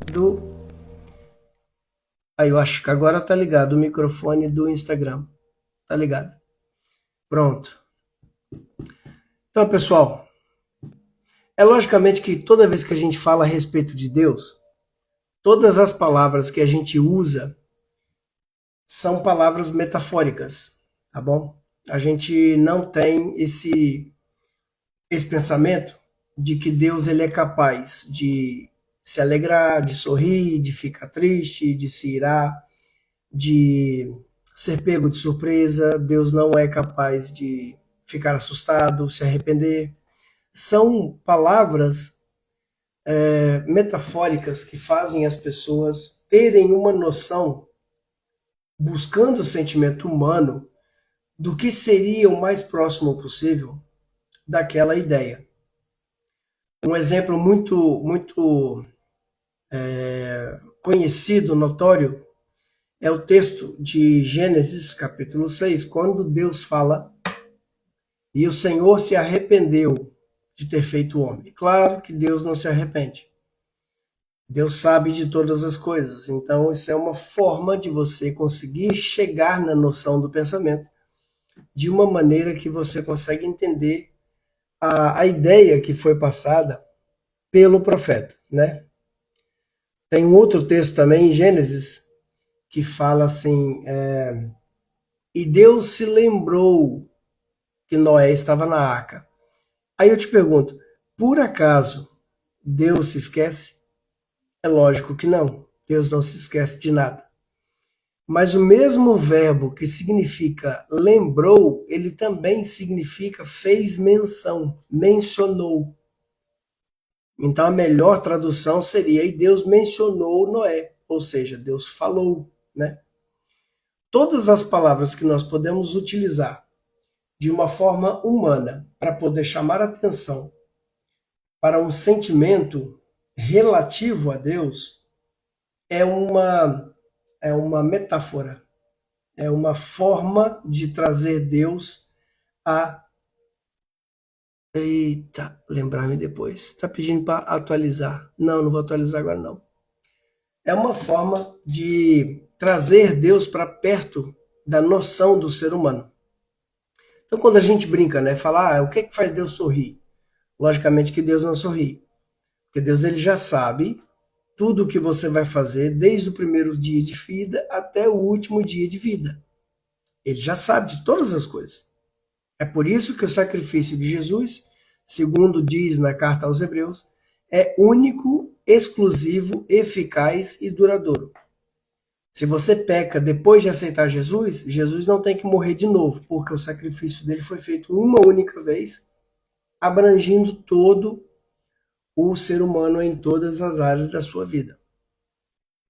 do... Aí eu acho que agora tá ligado o microfone do Instagram. Tá ligado. Pronto. Então, pessoal, é logicamente que toda vez que a gente fala a respeito de Deus, todas as palavras que a gente usa são palavras metafóricas, tá bom? A gente não tem esse pensamento de que Deus ele é capaz de se alegrar, de sorrir, de ficar triste, de se irar, de ser pego de surpresa. Deus não é capaz de ficar assustado, se arrepender. São palavras metafóricas que fazem as pessoas terem uma noção, buscando o sentimento humano, do que seria o mais próximo possível daquela ideia. Um exemplo muito conhecido, notório, é o texto de Gênesis, capítulo 6, quando Deus fala: e o Senhor se arrependeu de ter feito o homem. Claro que Deus não se arrepende. Deus sabe de todas as coisas. Então, isso é uma forma de você conseguir chegar na noção do pensamento de uma maneira que você consegue entender a ideia que foi passada pelo profeta, né? Tem um outro texto também em Gênesis que fala assim: e Deus se lembrou que Noé estava na arca. Aí eu te pergunto, por acaso Deus se esquece? É lógico que não. Deus não se esquece de nada. Mas o mesmo verbo que significa lembrou, ele também significa fez menção, mencionou. Então a melhor tradução seria: e Deus mencionou Noé, ou seja, Deus falou, né? Todas as palavras que nós podemos utilizar de uma forma humana para poder chamar atenção para um sentimento relativo a Deus é uma metáfora, é uma forma de trazer Deus a... Eita, lembrar-me depois. Está pedindo para atualizar. Não, não vou atualizar agora não. É uma forma de trazer Deus para perto da noção do ser humano. Então, quando a gente brinca, né, fala, o que é que faz Deus sorrir? Logicamente que Deus não sorri, porque Deus ele já sabe tudo o que você vai fazer desde o primeiro dia de vida até o último dia de vida. Ele já sabe de todas as coisas. É por isso que o sacrifício de Jesus, segundo diz na carta aos Hebreus, é único, exclusivo, eficaz e duradouro. Se você peca depois de aceitar Jesus, Jesus não tem que morrer de novo, porque o sacrifício dele foi feito uma única vez, abrangindo todo o ser humano em todas as áreas da sua vida.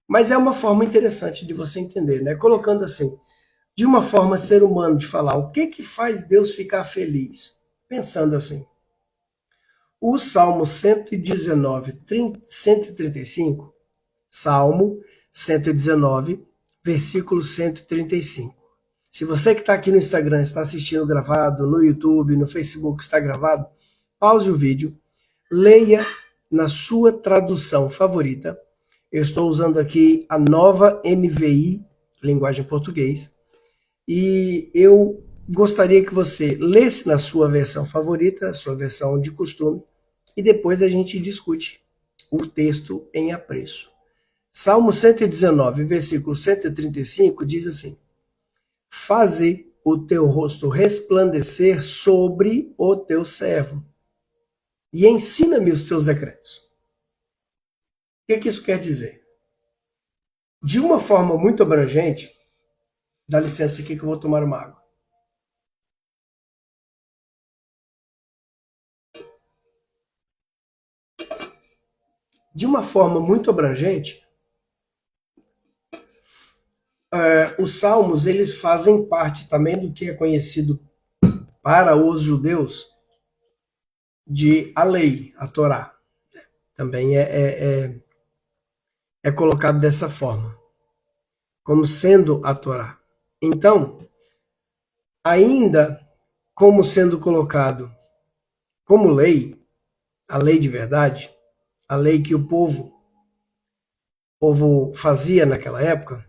Mas é uma forma interessante de você entender, né? Colocando assim, de uma forma ser humano de falar, o que que faz Deus ficar feliz? Pensando assim, o Salmo 119, 135, Salmo 119, versículo 135. Se você que está aqui no Instagram está assistindo gravado, no YouTube, no Facebook está gravado, pause o vídeo, leia na sua tradução favorita. Eu estou usando aqui a nova NVI, linguagem português, e eu gostaria que você lesse na sua versão favorita, sua versão de costume, e depois a gente discute o texto em apreço. Salmo 119, versículo 135 diz assim: faze o teu rosto resplandecer sobre o teu servo e ensina-me os teus decretos. O que isso quer dizer? De uma forma muito abrangente, dá licença aqui que eu vou tomar uma água. De uma forma muito abrangente, os salmos eles fazem parte também do que é conhecido para os judeus de a lei, a Torá. Também é colocado dessa forma, como sendo a Torá. Então, ainda como sendo colocado como lei, a lei de verdade, a lei que o povo povo fazia naquela época,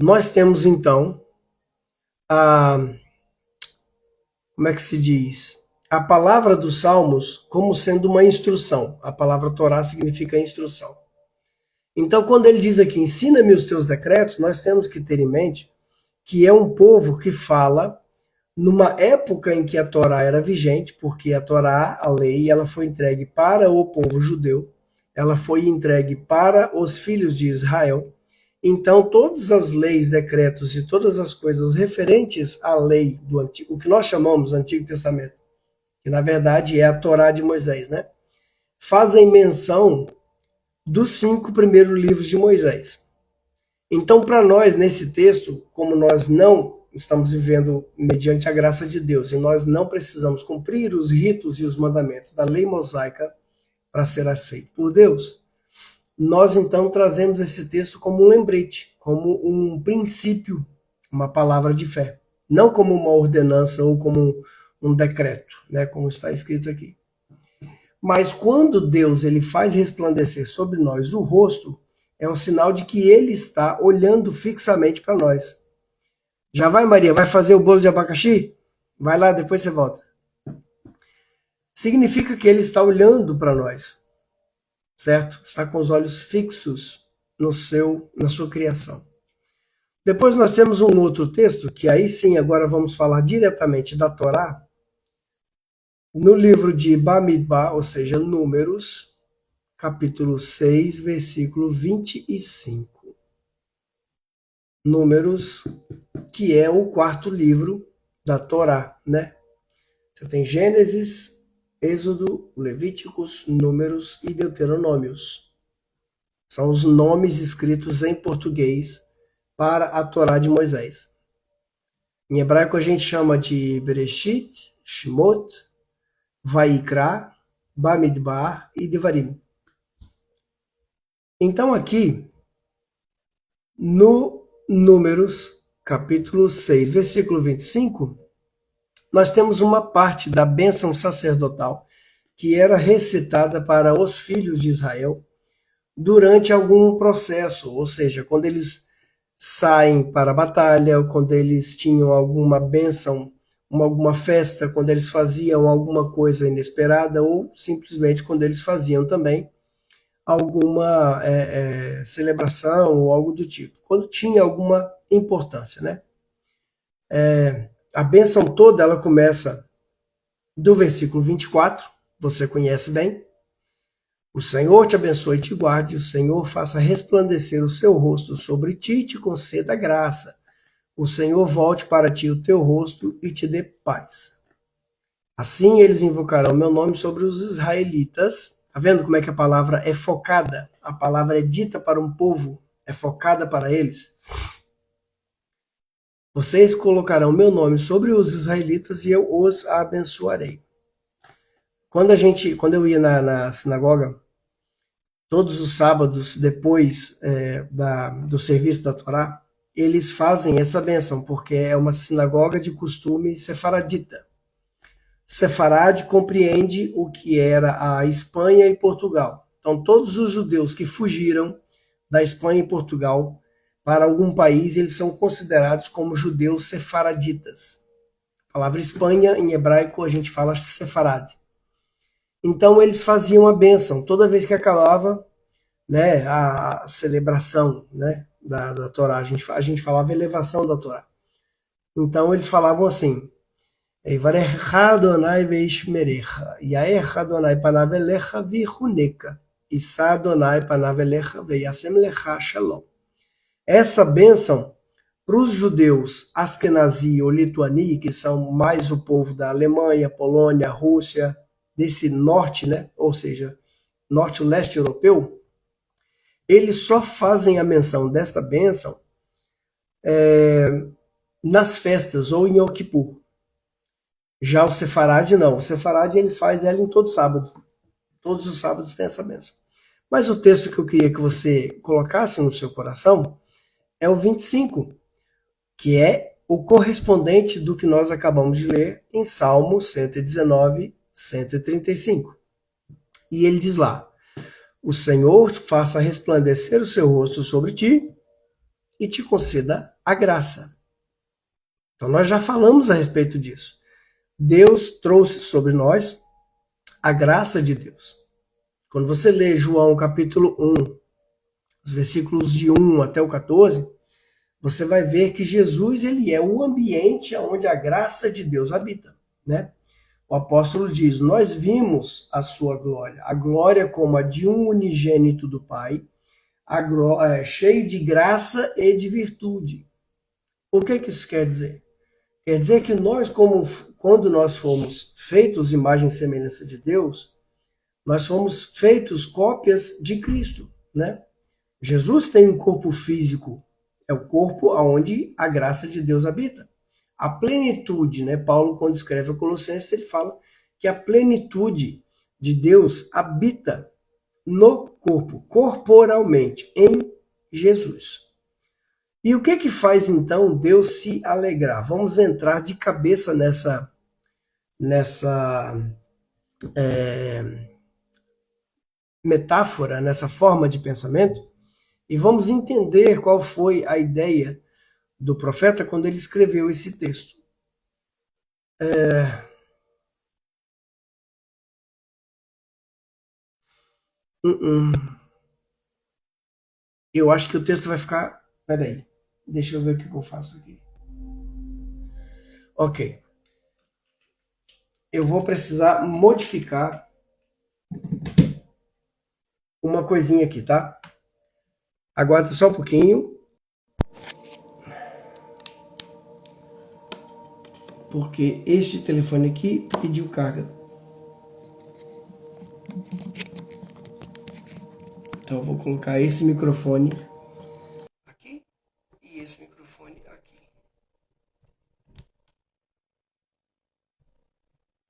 nós temos então como é que se diz? A palavra dos Salmos como sendo uma instrução. A palavra Torá significa instrução. Então, quando ele diz aqui, ensina-me os teus decretos, nós temos que ter em mente que é um povo que fala numa época em que a Torá era vigente, porque a Torá, a lei, ela foi entregue para o povo judeu, ela foi entregue para os filhos de Israel. Então, todas as leis, decretos e todas as coisas referentes à lei do Antigo, o que nós chamamos Antigo Testamento, que na verdade é a Torá de Moisés, né? Fazem menção dos 5 primeiros livros de Moisés. Então, para nós, nesse texto, como nós não estamos vivendo mediante a graça de Deus e nós não precisamos cumprir os ritos e os mandamentos da lei mosaica para ser aceito por Deus, nós então trazemos esse texto como um lembrete, como um princípio, uma palavra de fé, não como uma ordenança ou como um decreto, né, como está escrito aqui. Mas quando Deus ele faz resplandecer sobre nós o rosto, é um sinal de que ele está olhando fixamente para nós. Já vai, Maria? Vai fazer o bolo de abacaxi? Vai lá, depois você volta. Significa que ele está olhando para nós, certo? Está com os olhos fixos na sua criação. Depois nós temos um outro texto, que aí sim agora vamos falar diretamente da Torá, no livro de Bamidbar, ou seja, Números, capítulo 6, versículo 25. Números, que é o 4º livro da Torá, né? Você tem Gênesis, Êxodo, Levíticos, Números e Deuteronômios. São os nomes escritos em português para a Torá de Moisés. Em hebraico a gente chama de Bereshit, Shemot, Vaikra, Bamidbar e Devarim. Então aqui, no Números, capítulo 6, versículo 25, nós temos uma parte da bênção sacerdotal que era recitada para os filhos de Israel durante algum processo, ou seja, quando eles saem para a batalha, quando eles tinham alguma bênção, alguma festa, quando eles faziam alguma coisa inesperada ou simplesmente quando eles faziam também alguma celebração ou algo do tipo, quando tinha alguma importância, né? A bênção toda ela começa do versículo 24, você conhece bem. O Senhor te abençoe e te guarde, o Senhor faça resplandecer o seu rosto sobre ti e te conceda graça. O Senhor volte para ti o teu rosto e te dê paz. Assim eles invocarão meu nome sobre os israelitas. Tá vendo como é que a palavra é focada? A palavra é dita para um povo, é focada para eles. Vocês colocarão meu nome sobre os israelitas e eu os abençoarei. Quando eu ia na sinagoga, todos os sábados, depois do serviço da Torá, eles fazem essa bênção, porque é uma sinagoga de costume sefaradita. Sefarade compreende o que era a Espanha e Portugal. Então, todos os judeus que fugiram da Espanha e Portugal para algum país, eles são considerados como judeus sefaraditas. A palavra Espanha, em hebraico, a gente fala sefarade. Então, eles faziam a bênção. Toda vez que acabava, né, a celebração, né, da Torá, a gente falava elevação da Torá. Então, eles falavam assim, Eivarecha Adonai veishmerecha, Yaecha Adonai panav elecha vichuneka, Issa Adonai panav elecha veyasem lecha shalom. Essa bênção para os judeus Askenazi ou Lituani, que são mais o povo da Alemanha, Polônia, Rússia, desse norte, né? Ou seja, norte-leste europeu, eles só fazem a menção desta bênção nas festas ou em Yom Kippur. Já o Sefarade não. O Sefarade ele faz ela em todo sábado. Todos os sábados tem essa bênção. Mas o texto que eu queria que você colocasse no seu coração é o 25, que é o correspondente do que nós acabamos de ler em Salmo 119, 135. E ele diz lá, o Senhor faça resplandecer o seu rosto sobre ti e te conceda a graça. Então nós já falamos a respeito disso. Deus trouxe sobre nós a graça de Deus. Quando você lê João capítulo 1, os versículos de 1 até o 14, você vai ver que Jesus ele é o ambiente onde a graça de Deus habita, né? O apóstolo diz: nós vimos a sua glória, a glória como a de um unigênito do Pai, cheio de graça e de virtude. O que isso quer dizer? Quer dizer que nós, quando nós fomos feitos imagem e semelhança de Deus, nós fomos feitos cópias de Cristo, né? Jesus tem um corpo físico, é o corpo onde a graça de Deus habita. A plenitude, né? Paulo, quando escreve a Colossenses, ele fala que a plenitude de Deus habita no corpo, corporalmente, em Jesus. E o que faz então Deus se alegrar? Vamos entrar de cabeça nessa metáfora, nessa forma de pensamento, e vamos entender qual foi a ideia do profeta quando ele escreveu esse texto. Eu acho que o texto vai ficar... Peraí, deixa eu ver o que eu faço aqui. Ok. Eu vou precisar modificar uma coisinha aqui, tá? Aguarda só um pouquinho. Porque este telefone aqui pediu carga. Então eu vou colocar esse microfone aqui e esse microfone aqui.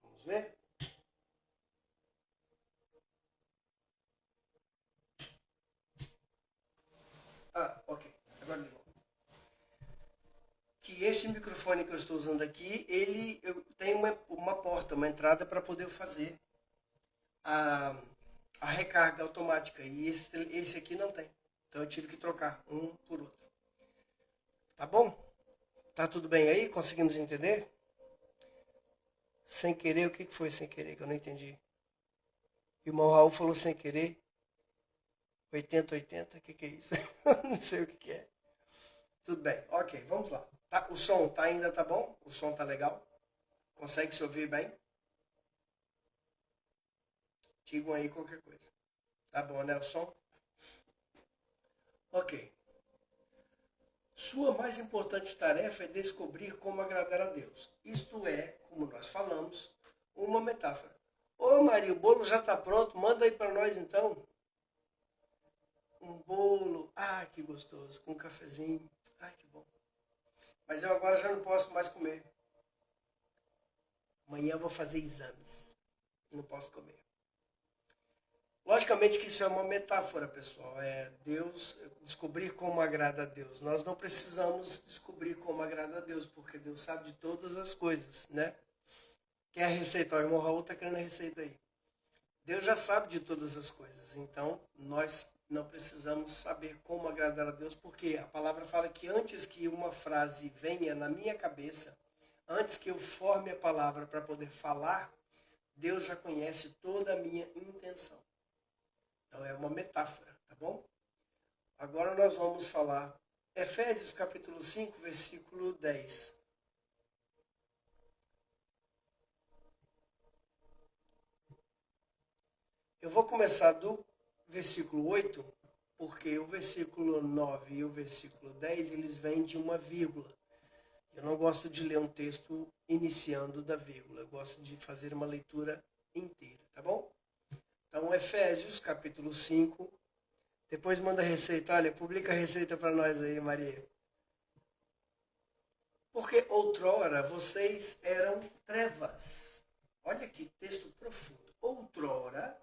Vamos ver? Ok. Agora ligou. Que esse microfone que eu estou usando aqui, eu tenho uma porta, uma entrada para poder fazer a recarga automática. E esse aqui não tem. Então eu tive que trocar um por outro. Tá bom? Tá tudo bem aí? Conseguimos entender? Sem querer, o que foi sem querer que eu não entendi? E o irmão Raul falou sem querer. 80-80, o que é isso? Não sei o que é. Tudo bem, ok, vamos lá. Tá, o som ainda tá bom? O som tá legal? Consegue se ouvir bem? Digam aí qualquer coisa. Tá bom, né, o som? Ok. Sua mais importante tarefa é descobrir como agradar a Deus. Isto é, como nós falamos, uma metáfora. Ô Maria, o bolo já está pronto, manda aí para nós então. Um bolo, que gostoso, com um cafezinho, que bom. Mas eu agora já não posso mais comer. Amanhã eu vou fazer exames, não posso comer. Logicamente que isso é uma metáfora, pessoal. É Deus, descobrir como agrada a Deus. Nós não precisamos descobrir como agrada a Deus, porque Deus sabe de todas as coisas, né? Quer a receita? O irmão Raul está querendo a receita aí. Deus já sabe de todas as coisas, então nós não precisamos saber como agradar a Deus, porque a palavra fala que antes que uma frase venha na minha cabeça, antes que eu forme a palavra para poder falar, Deus já conhece toda a minha intenção. Então é uma metáfora, tá bom? Agora nós vamos falar Efésios capítulo 5, versículo 10. Eu vou começar do versículo 8, porque o versículo 9 e o versículo 10, eles vêm de uma vírgula. Eu não gosto de ler um texto iniciando da vírgula, eu gosto de fazer uma leitura inteira, tá bom? Então, Efésios, capítulo 5, depois manda a receita, olha, publica a receita para nós aí, Maria. Porque outrora vocês eram trevas. Olha que texto profundo. Outrora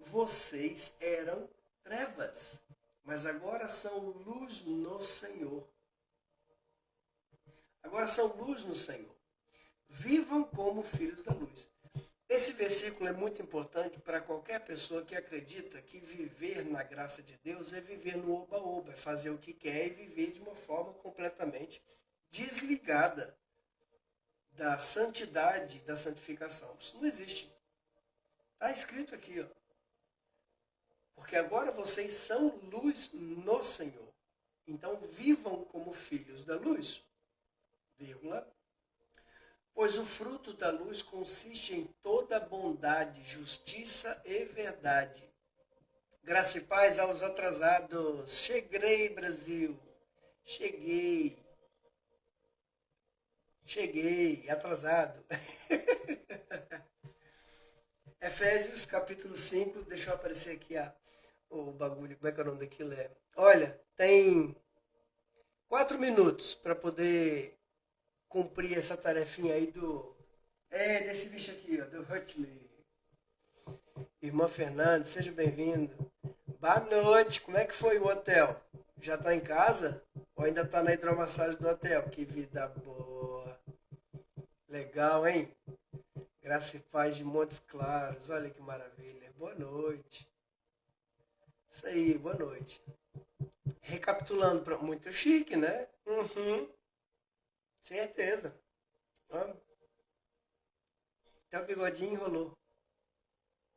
vocês eram trevas, mas agora são luz no Senhor. Agora são luz no Senhor. Vivam como filhos da luz. Esse versículo versículo é muito importante para qualquer pessoa que acredita que viver na graça de Deus é viver no oba-oba, é fazer o que quer e viver de uma forma completamente desligada da santidade, da santificação. Isso não existe. Está escrito aqui, ó. Porque agora vocês são luz no Senhor. Então vivam como filhos da luz, vírgula. Pois o fruto da luz consiste em toda bondade, justiça e verdade. Graça e paz aos atrasados. Cheguei, Brasil. Cheguei, atrasado. Efésios capítulo 5, deixa eu aparecer aqui o bagulho, como é que é o nome daquilo? Olha, tem 4 minutos para poder cumprir essa tarefinha aí desse bicho aqui, ó, do Hurt Me. Irmã Fernanda, seja bem-vindo. Boa noite, como é que foi o hotel? Já tá em casa? Ou ainda tá na hidromassagem do hotel? Que vida boa. Legal, hein? Graça e paz de Montes Claros, olha que maravilha. Boa noite. Isso aí, boa noite. Recapitulando, muito chique, né? Uhum. Certeza. Até o bigodinho enrolou.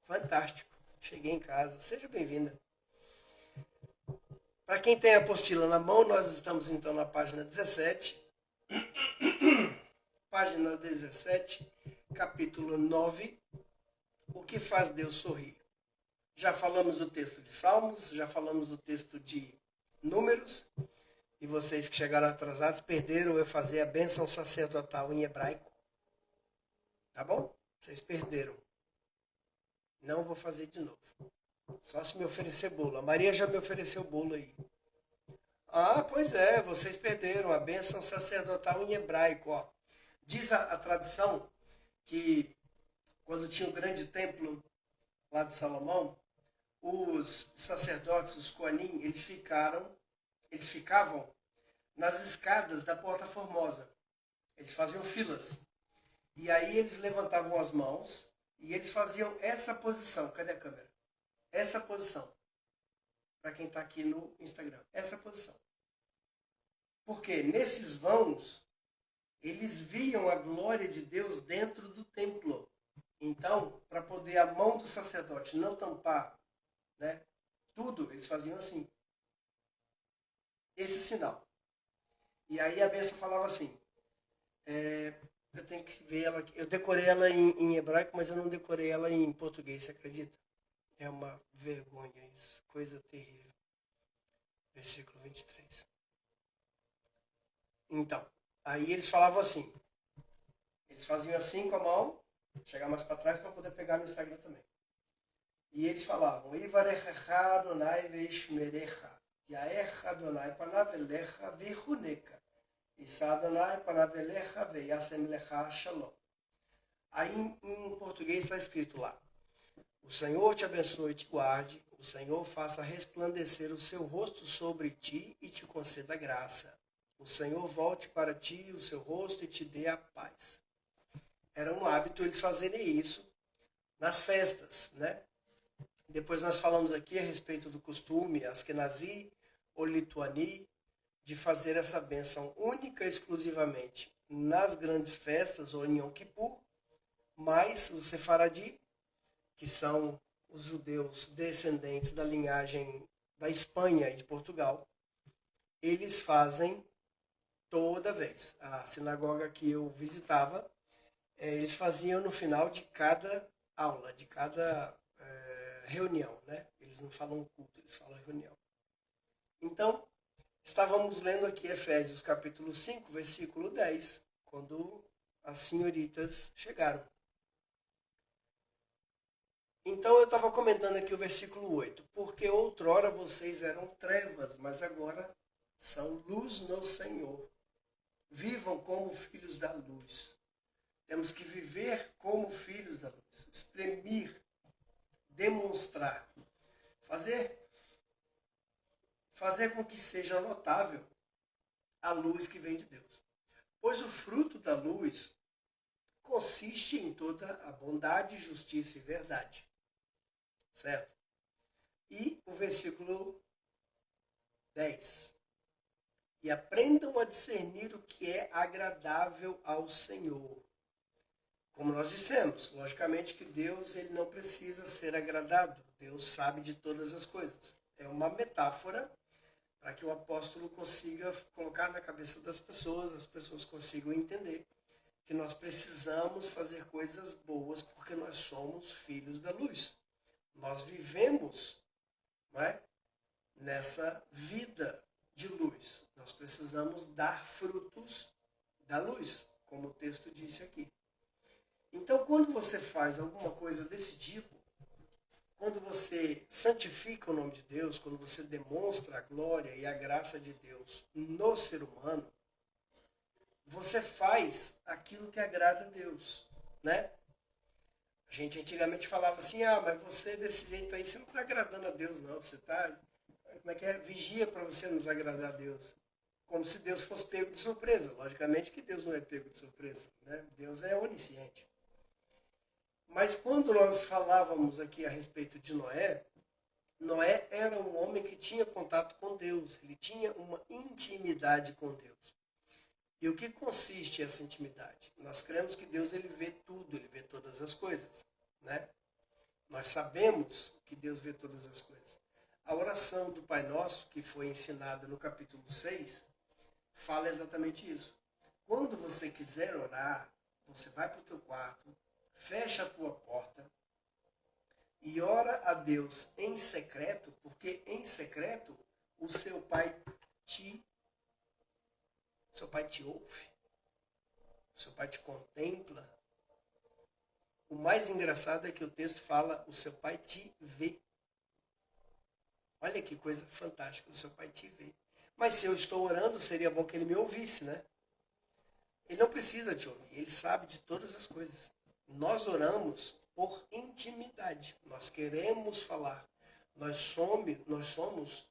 Fantástico. Cheguei em casa. Seja bem-vinda. Para quem tem a apostila na mão, nós estamos então na página 17. Página 17, capítulo 9. O que faz Deus sorrir? Já falamos do texto de Salmos, já falamos do texto de Números. E vocês que chegaram atrasados perderam eu fazer a bênção sacerdotal em hebraico. Tá bom? Vocês perderam. Não vou fazer de novo. Só se me oferecer bolo. A Maria já me ofereceu bolo aí. Ah, pois é, vocês perderam a bênção sacerdotal em hebraico. Ó. Diz a tradição que quando tinha o grande templo lá de Salomão, os sacerdotes, os Koanim, eles ficavam nas escadas da Porta Formosa. Eles faziam filas. E aí eles levantavam as mãos e eles faziam essa posição. Cadê a câmera? Essa posição. Para quem está aqui no Instagram. Essa posição. Porque nesses vãos, eles viam a glória de Deus dentro do templo. Então, para poder a mão do sacerdote não tampar, né, tudo, eles faziam assim. Esse sinal. E aí a bênção falava assim, eu tenho que ver ela aqui. Eu decorei ela em hebraico, mas eu não decorei ela em português, você acredita? É uma vergonha isso, coisa terrível. Versículo 23. Então, aí eles falavam assim. Eles faziam assim com a mão, chegar mais para trás para poder pegar no Instagram também. E eles falavam, Ivarecha Adonai veishmerecha, Yaecha Adonai panavelecha vechuneka, Issa Adonai panavelecha veyasem lecha shalom. Aí em português está escrito lá, o Senhor te abençoe e te guarde, o Senhor faça resplandecer o seu rosto sobre ti e te conceda graça. O Senhor volte para ti o seu rosto e te dê a paz. Era um hábito eles fazerem isso nas festas, né? Depois nós falamos aqui a respeito do costume Askenazi ou Lituani de fazer essa bênção única e exclusivamente nas grandes festas ou em Yom Kippur, mas os Sefaradi, que são os judeus descendentes da linhagem da Espanha e de Portugal, eles fazem toda vez. A sinagoga que eu visitava, eles faziam no final de cada aula, de cada reunião, né? Eles não falam culto, eles falam reunião. Então, estávamos lendo aqui Efésios capítulo 5, versículo 10, quando as senhoritas chegaram. Então eu estava comentando aqui o versículo 8. Porque outrora vocês eram trevas, mas agora são luz no Senhor. Vivam como filhos da luz. Temos que viver como filhos da luz. Exprimir, demonstrar. Fazer com que seja notável a luz que vem de Deus. Pois o fruto da luz consiste em toda a bondade, justiça e verdade. Certo? E o versículo 10. E aprendam a discernir o que é agradável ao Senhor. Como nós dissemos, logicamente que Deus ele não precisa ser agradado. Deus sabe de todas as coisas. É uma metáfora para que o apóstolo consiga colocar na cabeça das pessoas, as pessoas consigam entender que nós precisamos fazer coisas boas porque nós somos filhos da luz. Nós vivemos, não é, nessa vida de luz. Nós precisamos dar frutos da luz, como o texto disse aqui. Então, quando você faz alguma coisa desse tipo, quando você santifica o nome de Deus, quando você demonstra a glória e a graça de Deus no ser humano, você faz aquilo que agrada a Deus, né? A gente antigamente falava assim, mas você desse jeito aí, você não está agradando a Deus, não. Você está, como é que é? Vigia para você nos agradar a Deus. Como se Deus fosse pego de surpresa. Logicamente que Deus não é pego de surpresa, né? Deus é onisciente. Mas quando nós falávamos aqui a respeito de Noé, Noé era um homem que tinha contato com Deus. Ele tinha uma intimidade com Deus. E o que consiste essa intimidade? Nós cremos que Deus ele vê tudo, ele vê todas as coisas, né? Nós sabemos que Deus vê todas as coisas. A oração do Pai Nosso, que foi ensinada no capítulo 6, fala exatamente isso. Quando você quiser orar, você vai para o teu quarto, fecha a tua porta e ora a Deus em secreto, porque em secreto o seu Pai te ouve, o seu Pai te contempla. O mais engraçado é que o texto fala, o seu Pai te vê. Olha que coisa fantástica, o seu Pai te vê. Mas se eu estou orando, seria bom que ele me ouvisse, né? Ele não precisa te ouvir, ele sabe de todas as coisas. Nós oramos por intimidade, nós queremos falar. Nós somos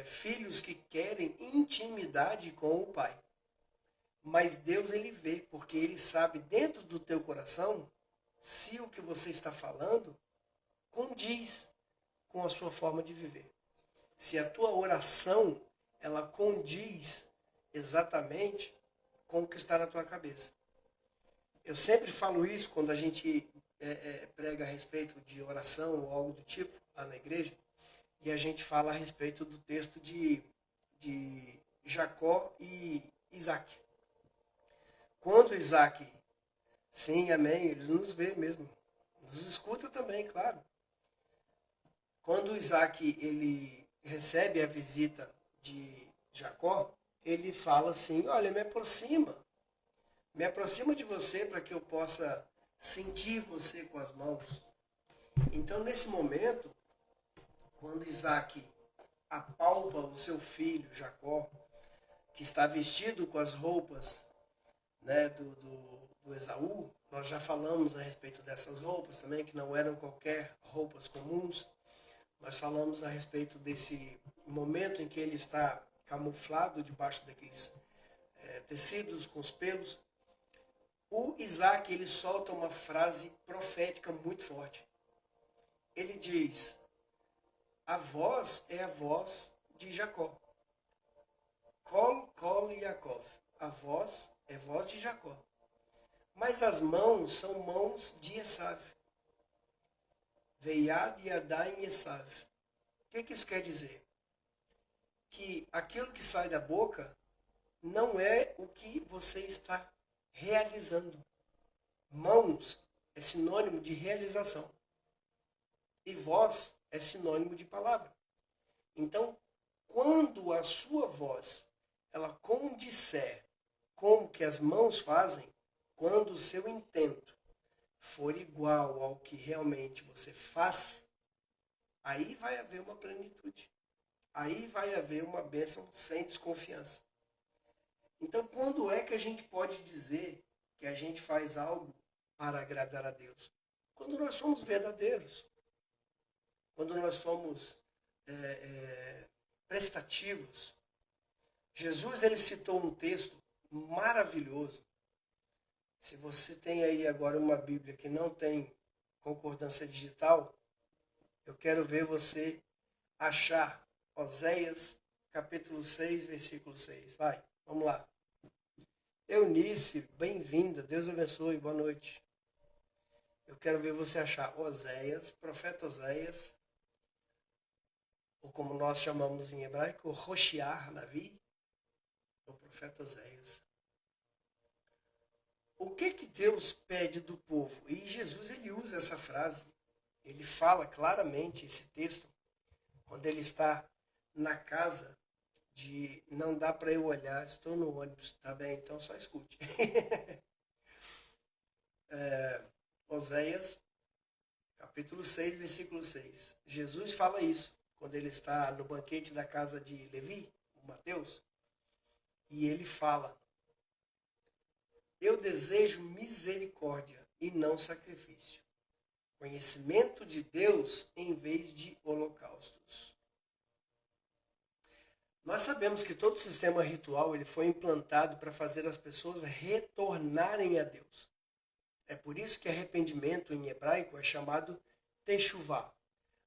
filhos que querem intimidade com o Pai. Mas Deus ele vê, porque ele sabe dentro do teu coração se o que você está falando condiz com a sua forma de viver. Se a tua oração ela condiz exatamente com o que está na tua cabeça. Eu sempre falo isso quando a gente prega a respeito de oração ou algo do tipo lá na igreja, e a gente fala a respeito do texto de Jacó e Isaac. Quando Isaac, sim, amém, ele nos vê mesmo, nos escuta também, claro. Quando Isaac ele recebe a visita de Jacó, ele fala assim, olha, me aproxima de você para que eu possa sentir você com as mãos. Então, nesse momento, quando Isaac apalpa o seu filho, Jacó, que está vestido com as roupas, né, do Esaú, nós já falamos a respeito dessas roupas também, que não eram qualquer roupas comuns. Nós falamos a respeito desse momento em que ele está camuflado debaixo daqueles tecidos com os pelos. O Isaac, ele solta uma frase profética muito forte. Ele diz, a voz é a voz de Jacó. Kol Yaakov. A voz é voz de Jacó. Mas as mãos são mãos de Esav. Veiad Yadayim Esav. O que isso quer dizer? Que aquilo que sai da boca não é o que você está realizando. Mãos é sinônimo de realização. E voz é sinônimo de palavra. Então, quando a sua voz ela condisser com o que as mãos fazem, quando o seu intento for igual ao que realmente você faz, aí vai haver uma plenitude. Aí vai haver uma bênção sem desconfiança. Então, quando é que a gente pode dizer que a gente faz algo para agradar a Deus? Quando nós somos verdadeiros. Quando nós somos prestativos. Jesus ele citou um texto maravilhoso. Se você tem aí agora uma Bíblia que não tem concordância digital, eu quero ver você achar Oséias, capítulo 6, versículo 6. Vai, vamos lá. Eunice, bem-vinda. Deus abençoe. Boa noite. Eu quero ver você achar Oséias, profeta Oséias, ou como nós chamamos em hebraico, Hoshiar Navi, o profeta Oséias. O que Deus pede do povo? E Jesus ele usa essa frase. Ele fala claramente esse texto quando ele está na casa de não dá para eu olhar, estou no ônibus, tá bem? Então só escute. Oséias, capítulo 6, versículo 6. Jesus fala isso quando ele está no banquete da casa de Levi, o Mateus, e ele fala: eu desejo misericórdia e não sacrifício, conhecimento de Deus em vez de holocaustos. Nós sabemos que todo sistema ritual ele foi implantado para fazer as pessoas retornarem a Deus. É por isso que arrependimento em hebraico é chamado techuvá.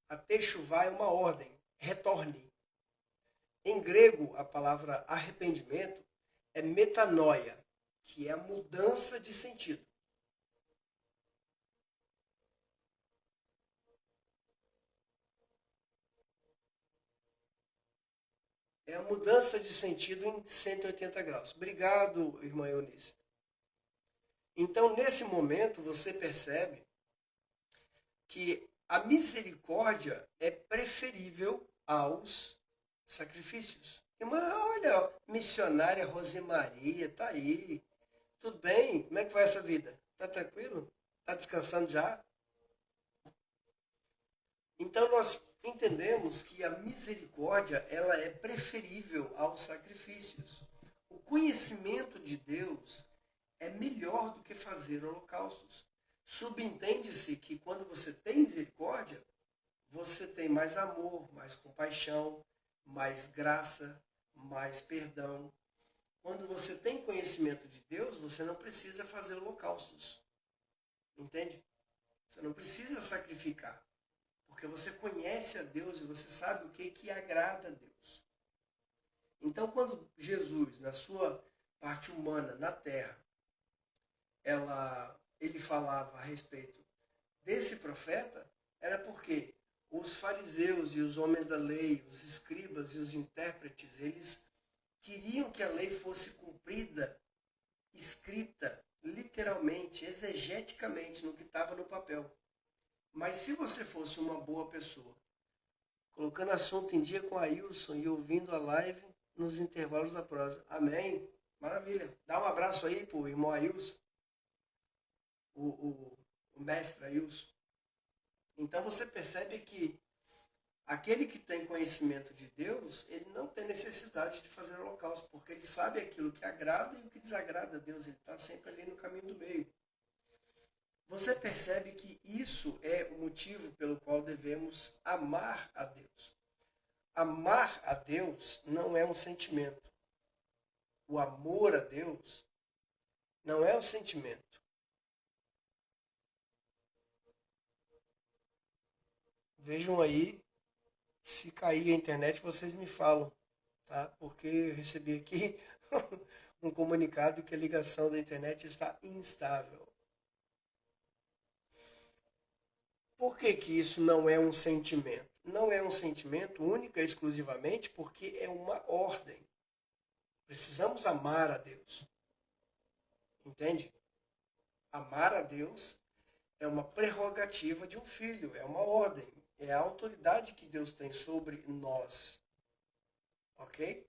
A techuvá é uma ordem, retorne. Em grego, a palavra arrependimento é metanoia, que é a mudança de sentido. É a mudança de sentido em 180 graus. Obrigado, irmã Eunice. Então, nesse momento, você percebe que a misericórdia é preferível aos sacrifícios. Irmã, olha, missionária Rosemaria, tá aí. Tudo bem? Como é que vai essa vida? Tá tranquilo? Tá descansando já? Então nós entendemos que a misericórdia ela é preferível aos sacrifícios. O conhecimento de Deus é melhor do que fazer holocaustos. Subentende-se que quando você tem misericórdia, você tem mais amor, mais compaixão, mais graça, mais perdão. Quando você tem conhecimento de Deus, você não precisa fazer holocaustos. Entende? Você não precisa sacrificar. Porque você conhece a Deus e você sabe o que agrada a Deus. Então, quando Jesus, na sua parte humana, na terra, ele falava a respeito desse profeta, era porque os fariseus e os homens da lei, os escribas e os intérpretes, eles queriam que a lei fosse cumprida, escrita, literalmente, exegeticamente, no que estava no papel. Mas se você fosse uma boa pessoa, colocando assunto em dia com a Ailson e ouvindo a live nos intervalos da prosa. Amém? Maravilha. Dá um abraço aí pro irmão Ailson, o mestre Ailson. Então você percebe que aquele que tem conhecimento de Deus, ele não tem necessidade de fazer holocausto, porque ele sabe aquilo que agrada e o que desagrada a Deus. Ele está sempre ali no caminho do meio. Você percebe que isso é o motivo pelo qual devemos amar a Deus. Amar a Deus não é um sentimento. O amor a Deus não é um sentimento. Vejam aí, se cair a internet, vocês me falam, tá? Porque eu recebi aqui um comunicado que a ligação da internet está instável. Por que isso não é um sentimento? Não é um sentimento única e exclusivamente porque é uma ordem. Precisamos amar a Deus. Entende? Amar a Deus é uma prerrogativa de um filho, é uma ordem, é a autoridade que Deus tem sobre nós. Ok?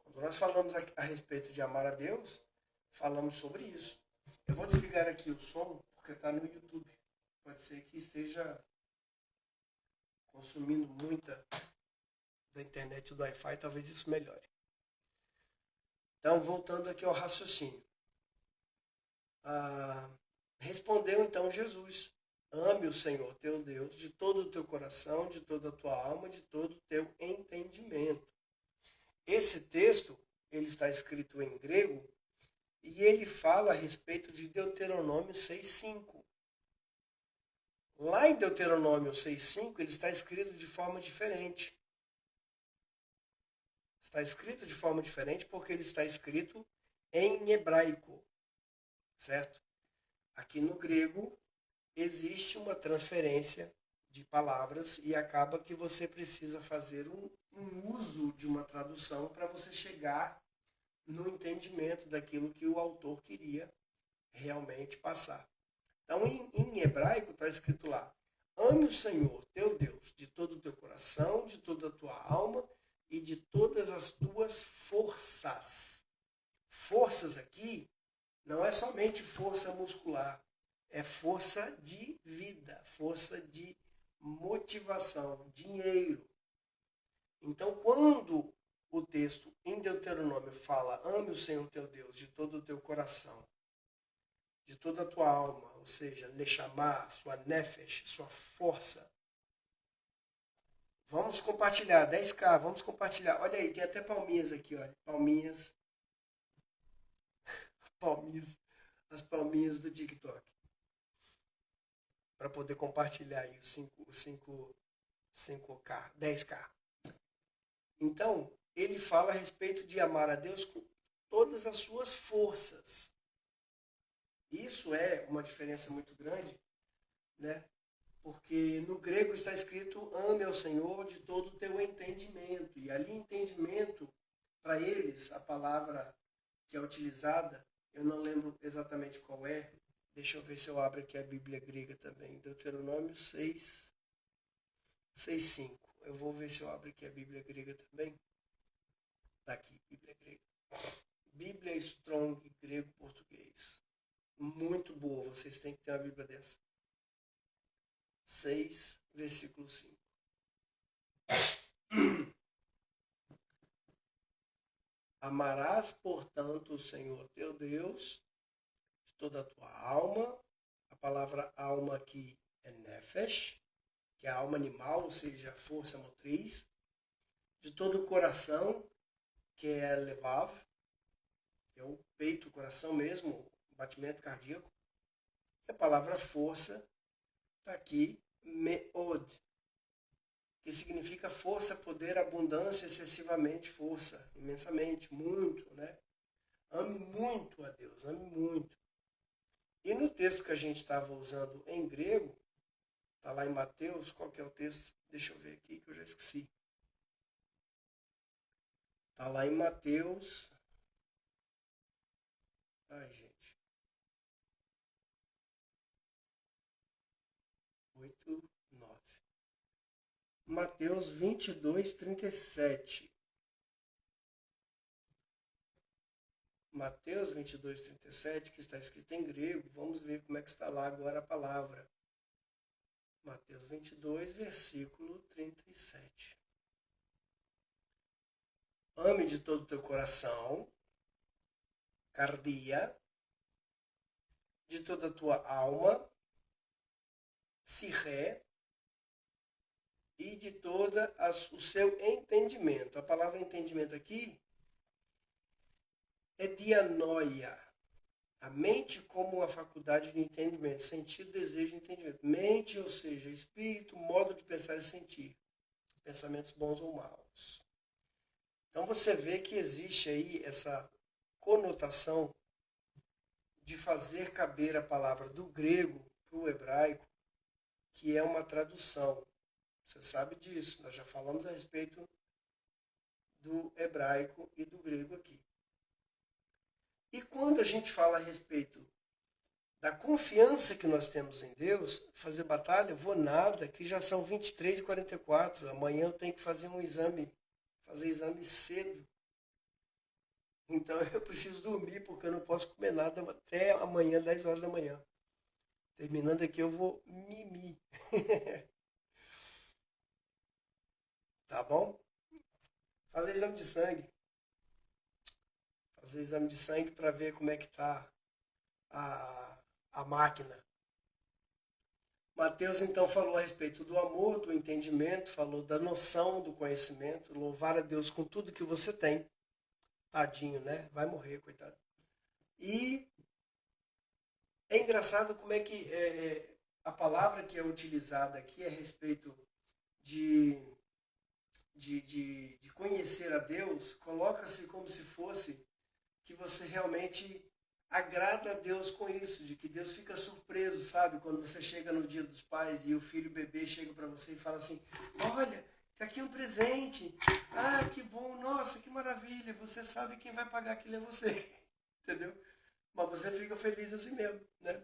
Quando nós falamos a respeito de amar a Deus, falamos sobre isso. Eu vou desligar aqui o som, porque está no YouTube. Pode ser que esteja consumindo muita da internet do Wi-Fi, talvez isso melhore. Então, voltando aqui ao raciocínio. Respondeu então Jesus: ame o Senhor teu Deus de todo o teu coração, de toda a tua alma, de todo o teu entendimento. Esse texto, ele está escrito em grego E ele fala a respeito de Deuteronômio 6,5. Lá em Deuteronômio 6,5 ele está escrito de forma diferente. Está escrito de forma diferente porque ele está escrito em hebraico, certo? Aqui no grego existe uma transferência de palavras e acaba que você precisa fazer um uso de uma tradução para você chegar no entendimento daquilo que o autor queria realmente passar. Então, em hebraico está escrito lá: ame o Senhor, teu Deus, de todo o teu coração, de toda a tua alma e de todas as tuas forças. Forças aqui não é somente força muscular, é força de vida, força de motivação, dinheiro. Então, quando o texto em Deuteronômio fala: ame o Senhor teu Deus de todo o teu coração, de toda a tua alma, ou seja, Neshama, sua nefesh, sua força. Vamos compartilhar, 10K, vamos compartilhar. Olha aí, tem até palminhas aqui, olha. Palminhas. Palminhas. As palminhas do TikTok. Para poder compartilhar aí os 5K, 10K. Então, ele fala a respeito de amar a Deus com todas as suas forças. Isso é uma diferença muito grande, né? Porque no grego está escrito: ame ao Senhor de todo o teu entendimento. E ali, entendimento, para eles, a palavra que é utilizada, eu não lembro exatamente qual é. Deixa eu ver se eu abro aqui a Bíblia grega também. Deuteronômio 6:5. Eu vou ver se eu abro aqui a Bíblia grega também. Está aqui, Bíblia grega. Bíblia Strong grego-português. Muito boa, vocês têm que ter uma Bíblia dessa. 6, versículo 5. Amarás, portanto, o Senhor teu Deus de toda a tua alma. A palavra alma aqui é nefesh, que é a alma animal, ou seja, a força motriz. De todo o coração, que é levav, que é o peito, o coração mesmo, o batimento cardíaco. E a palavra força está aqui, meod, que significa força, poder, abundância, excessivamente, força, imensamente, muito, né? Ame muito a Deus, ame muito. E no texto que a gente estava usando em grego, está lá em Mateus, qual que é o texto? Deixa eu ver aqui que eu já esqueci. Está lá em Mateus. Ai, gente. 8, 9. Mateus 22, 37. Mateus 22, 37, que está escrito em grego. Vamos ver como é que está lá agora a palavra. Mateus 22, versículo 37. Ame de todo o teu coração, cardia, de toda a tua alma, sirré, e de toda o seu entendimento. A palavra entendimento aqui é dianoia. A mente como uma faculdade de entendimento, sentido, desejo e entendimento. Mente, ou seja, espírito, modo de pensar e sentir. Pensamentos bons ou maus. Então você vê que existe aí essa conotação de fazer caber a palavra do grego para o hebraico, que é uma tradução. Você sabe disso, nós já falamos a respeito do hebraico e do grego aqui. E quando a gente fala a respeito da confiança que nós temos em Deus, fazer batalha, vou nada, que já são 23h44, amanhã eu tenho que fazer um exame, fazer exame cedo. Então eu preciso dormir, porque eu não posso comer nada até amanhã, 10 horas da manhã. Terminando aqui eu vou mimir. Tá bom? Fazer exame de sangue. Fazer exame de sangue para ver como é que está a máquina. Mateus então falou a respeito do amor, do entendimento, falou da noção do conhecimento, louvar a Deus com tudo que você tem. Tadinho, né? Vai morrer, coitado. E é engraçado como é que a palavra que é utilizada aqui a respeito de, de conhecer a Deus, coloca-se como se fosse que você realmente agrada a Deus com isso, de que Deus fica surpreso, sabe? Quando você chega no Dia dos Pais e o filho bebê chega para você e fala assim: olha, tá aqui um presente. Ah, que bom, nossa, que maravilha. Você sabe quem vai pagar aquilo é você. Entendeu? Mas você fica feliz assim mesmo, né?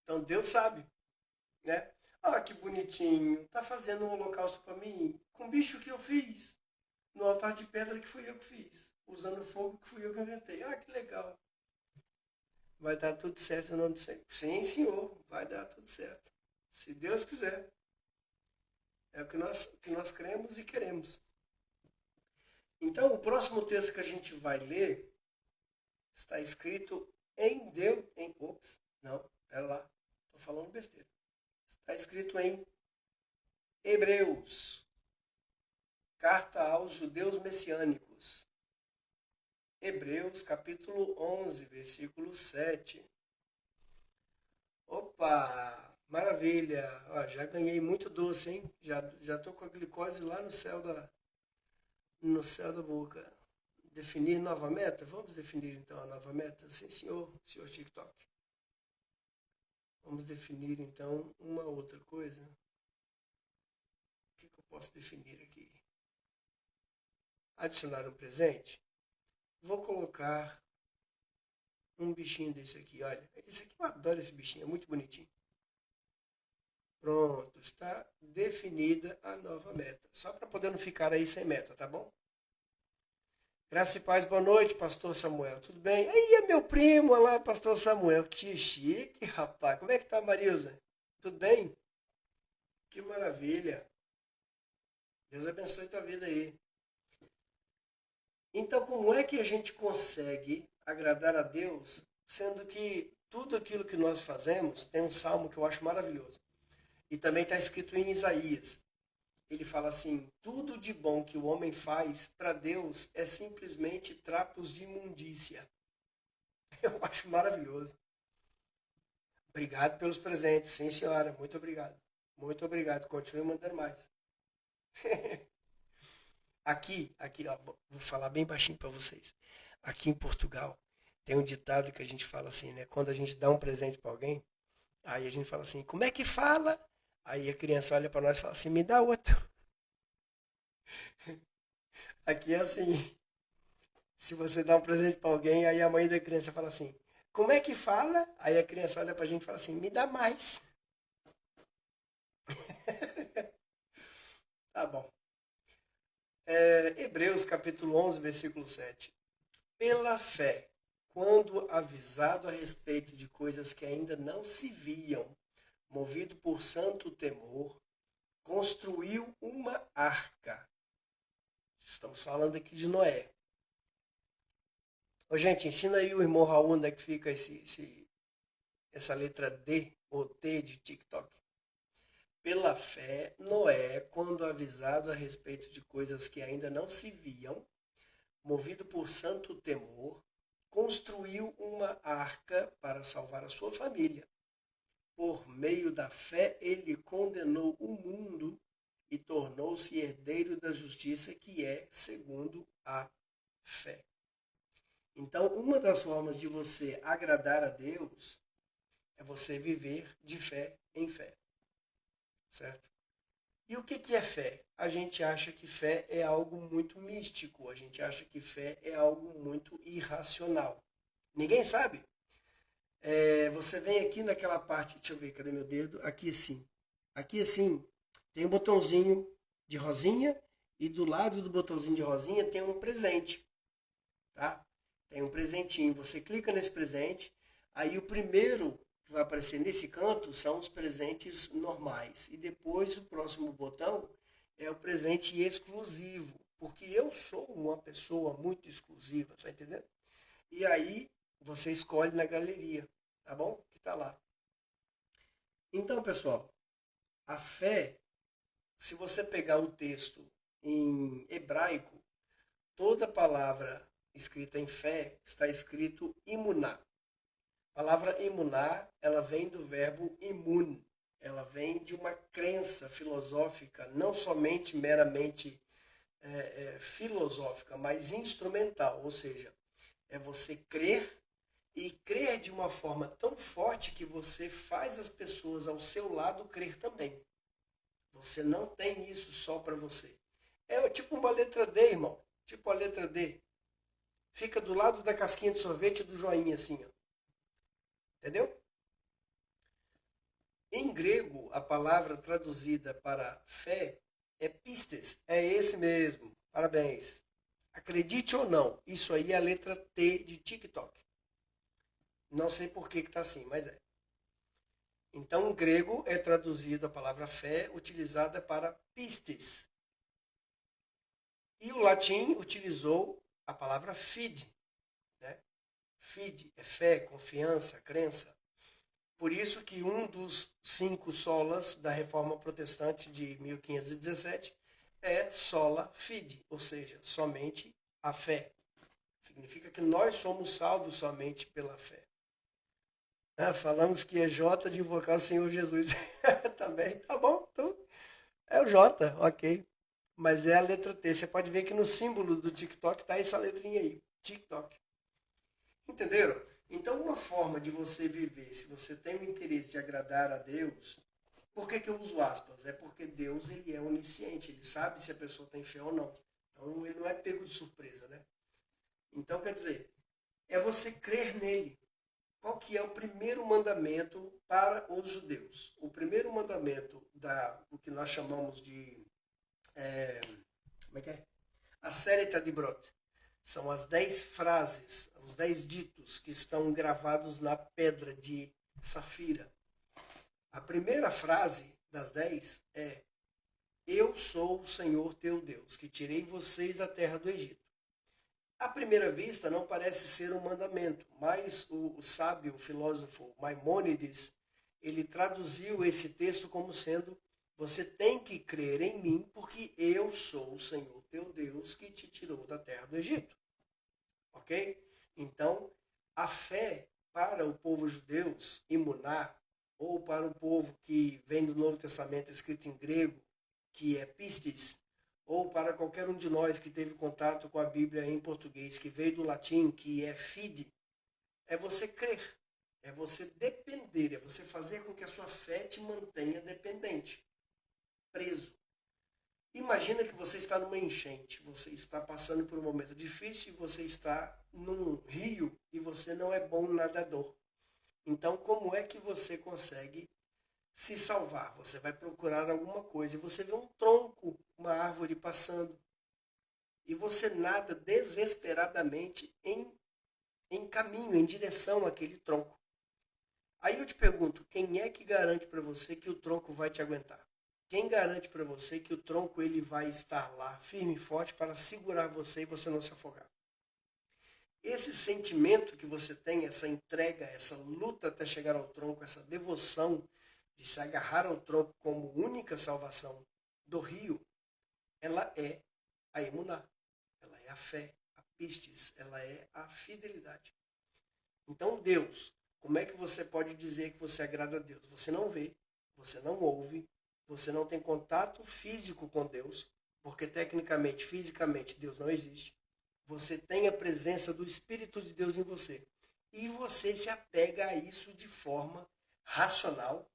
Então Deus sabe, né? Ah, que bonitinho. Tá fazendo um holocausto para mim com o bicho que eu fiz. No altar de pedra que fui eu que fiz. Usando fogo que fui eu que inventei. Ah, que legal. Vai dar tudo certo em nome do Senhor. Sim, Senhor, vai dar tudo certo. Se Deus quiser. É que nós cremos e queremos. Então, o próximo texto que a gente vai ler está escrito em Deus. Ops, não, pera lá. Estou falando besteira. Está escrito em Hebreus, carta aos judeus messiânicos. Hebreus, capítulo 11, versículo 7. Opa, maravilha. Ó, já ganhei muito doce, hein? Já tô com a glicose lá no céu da boca. Definir nova meta? Vamos definir então a nova meta? Sim, senhor TikTok. Vamos definir então uma outra coisa. O que eu posso definir aqui? Adicionar um presente? Vou colocar um bichinho desse aqui, olha. Esse aqui eu adoro esse bichinho, é muito bonitinho. Pronto, está definida a nova meta. Só para poder não ficar aí sem meta, tá bom? Graça e paz, boa noite, pastor Samuel. Tudo bem? Aí é meu primo, olha lá, pastor Samuel. Que chique, rapaz. Como é que tá, Marilza? Tudo bem? Que maravilha. Deus abençoe tua vida aí. Então, como é que a gente consegue agradar a Deus, sendo que tudo aquilo que nós fazemos, tem um salmo que eu acho maravilhoso. E também está escrito em Isaías. Ele fala assim: tudo de bom que o homem faz para Deus é simplesmente trapos de imundícia. Eu acho maravilhoso. Obrigado pelos presentes, sim senhora, muito obrigado. Muito obrigado, continue mandando mais. Aqui, ó, vou falar bem baixinho para vocês. Aqui em Portugal tem um ditado que a gente fala assim, né? Quando a gente dá um presente para alguém, aí a gente fala assim: como é que fala? Aí a criança olha para nós e fala assim: me dá outro. Aqui é assim: se você dá um presente para alguém, aí a mãe da criança fala assim: como é que fala? Aí a criança olha para a gente e fala assim: me dá mais. Tá bom. Hebreus capítulo 11, versículo 7. Pela fé, quando avisado a respeito de coisas que ainda não se viam, movido por santo temor, construiu uma arca. Estamos falando aqui de Noé. Ô, gente, ensina aí o irmão Raul onde é que fica essa letra D ou T de TikTok. Pela fé, Noé, quando avisado a respeito de coisas que ainda não se viam, movido por santo temor, construiu uma arca para salvar a sua família. Por meio da fé, ele condenou o mundo e tornou-se herdeiro da justiça que é segundo a fé. Então, uma das formas de você agradar a Deus é você viver de fé em fé, certo? E o que é fé? A gente acha que fé é algo muito místico, a gente acha que fé é algo muito irracional. Ninguém sabe. Você vem aqui naquela parte, deixa eu ver, cadê meu dedo? Aqui assim. Aqui assim, tem um botãozinho de rosinha e do lado do botãozinho de rosinha tem um presente, tá? Tem um presentinho. Você clica nesse presente, aí o primeiro que vai aparecer nesse canto são os presentes normais. E depois o próximo botão é o presente exclusivo, porque eu sou uma pessoa muito exclusiva, tá entendendo? E aí você escolhe na galeria, tá bom? Que tá lá. Então, pessoal, a fé, se você pegar o texto em hebraico, toda palavra escrita em fé, está escrito imunar. A palavra imunar, ela vem do verbo imun. Ela vem de uma crença filosófica, não somente meramente filosófica, mas instrumental. Ou seja, é você crer e crer de uma forma tão forte que você faz as pessoas ao seu lado crer também. Você não tem isso só para você. É tipo uma letra D, irmão. Tipo a letra D. Fica do lado da casquinha de sorvete do joinha assim, ó. Entendeu? Em grego, a palavra traduzida para fé é pistes. É esse mesmo. Parabéns. Acredite ou não, isso aí é a letra T de TikTok. Não sei por que está assim, mas é. Então, em grego é traduzido a palavra fé utilizada para pistes. E o latim utilizou a palavra fide. Né? Fide é fé, confiança, crença. Por isso que um dos 5 solas da Reforma Protestante de 1517 é sola fide, ou seja, somente a fé. Significa que nós somos salvos somente pela fé. Falamos que é J de invocar o Senhor Jesus. Também, tá bom. Então, é o J, ok. Mas é a letra T. Você pode ver que no símbolo do TikTok tá essa letrinha aí. TikTok. Entenderam? Então, uma forma de você viver, se você tem o interesse de agradar a Deus, por que eu uso aspas? É porque Deus ele é onisciente, ele sabe se a pessoa tem fé ou não. Então, ele não é pego de surpresa, né? Então, quer dizer, é você crer nele. Qual que é o primeiro mandamento para os judeus? O primeiro mandamento do que nós chamamos de como é que é? A Aseret Dibrot. São as 10 frases, os 10 ditos que estão gravados na pedra de safira. A primeira frase das 10 é: Eu sou o Senhor teu Deus, que tirei vocês da terra do Egito. À primeira vista não parece ser um mandamento, mas o sábio, o filósofo Maimônides, ele traduziu esse texto como sendo: você tem que crer em mim, porque eu sou o Senhor teu Deus que te tirou da terra do Egito. Ok? Então, a fé para o povo judeu, imunar, ou para o povo que vem do Novo Testamento escrito em grego, que é pistis, ou para qualquer um de nós que teve contato com a Bíblia em português, que veio do latim, que é fide, é você crer, é você depender, é você fazer com que a sua fé te mantenha dependente, preso. Imagina que você está numa enchente, você está passando por um momento difícil, você está num rio e você não é bom nadador. Então, como é que você consegue se salvar? Você vai procurar alguma coisa e você vê um tronco, uma árvore passando. E você nada desesperadamente em caminho, em direção àquele tronco. Aí eu te pergunto, quem é que garante para você que o tronco vai te aguentar? Quem garante para você que o tronco ele vai estar lá firme e forte para segurar você e você não se afogar? Esse sentimento que você tem, essa entrega, essa luta até chegar ao tronco, essa devoção de se agarrar ao tronco como única salvação do rio, ela é a emuná, ela é a fé, a pistis, ela é a fidelidade. Então Deus, como é que você pode dizer que você agrada a Deus? Você não vê, você não ouve, você não tem contato físico com Deus, porque tecnicamente, fisicamente, Deus não existe. Você tem a presença do Espírito de Deus em você. E você se apega a isso de forma racional,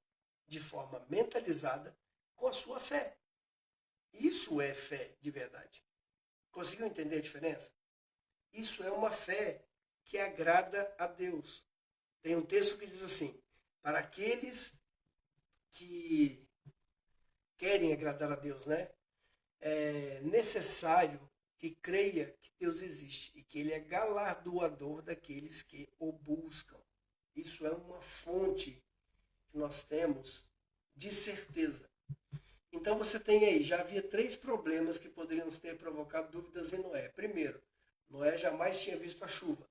de forma mentalizada, com a sua fé. Isso é fé de verdade. Conseguiu entender a diferença? Isso é uma fé que agrada a Deus. Tem um texto que diz assim: para aqueles que querem agradar a Deus, né? É necessário que creia que Deus existe e que Ele é galardoador daqueles que o buscam. Isso é uma fonte que nós temos de certeza. Então você tem aí, já havia 3 problemas que poderiam ter provocado dúvidas em Noé. Primeiro, Noé jamais tinha visto a chuva.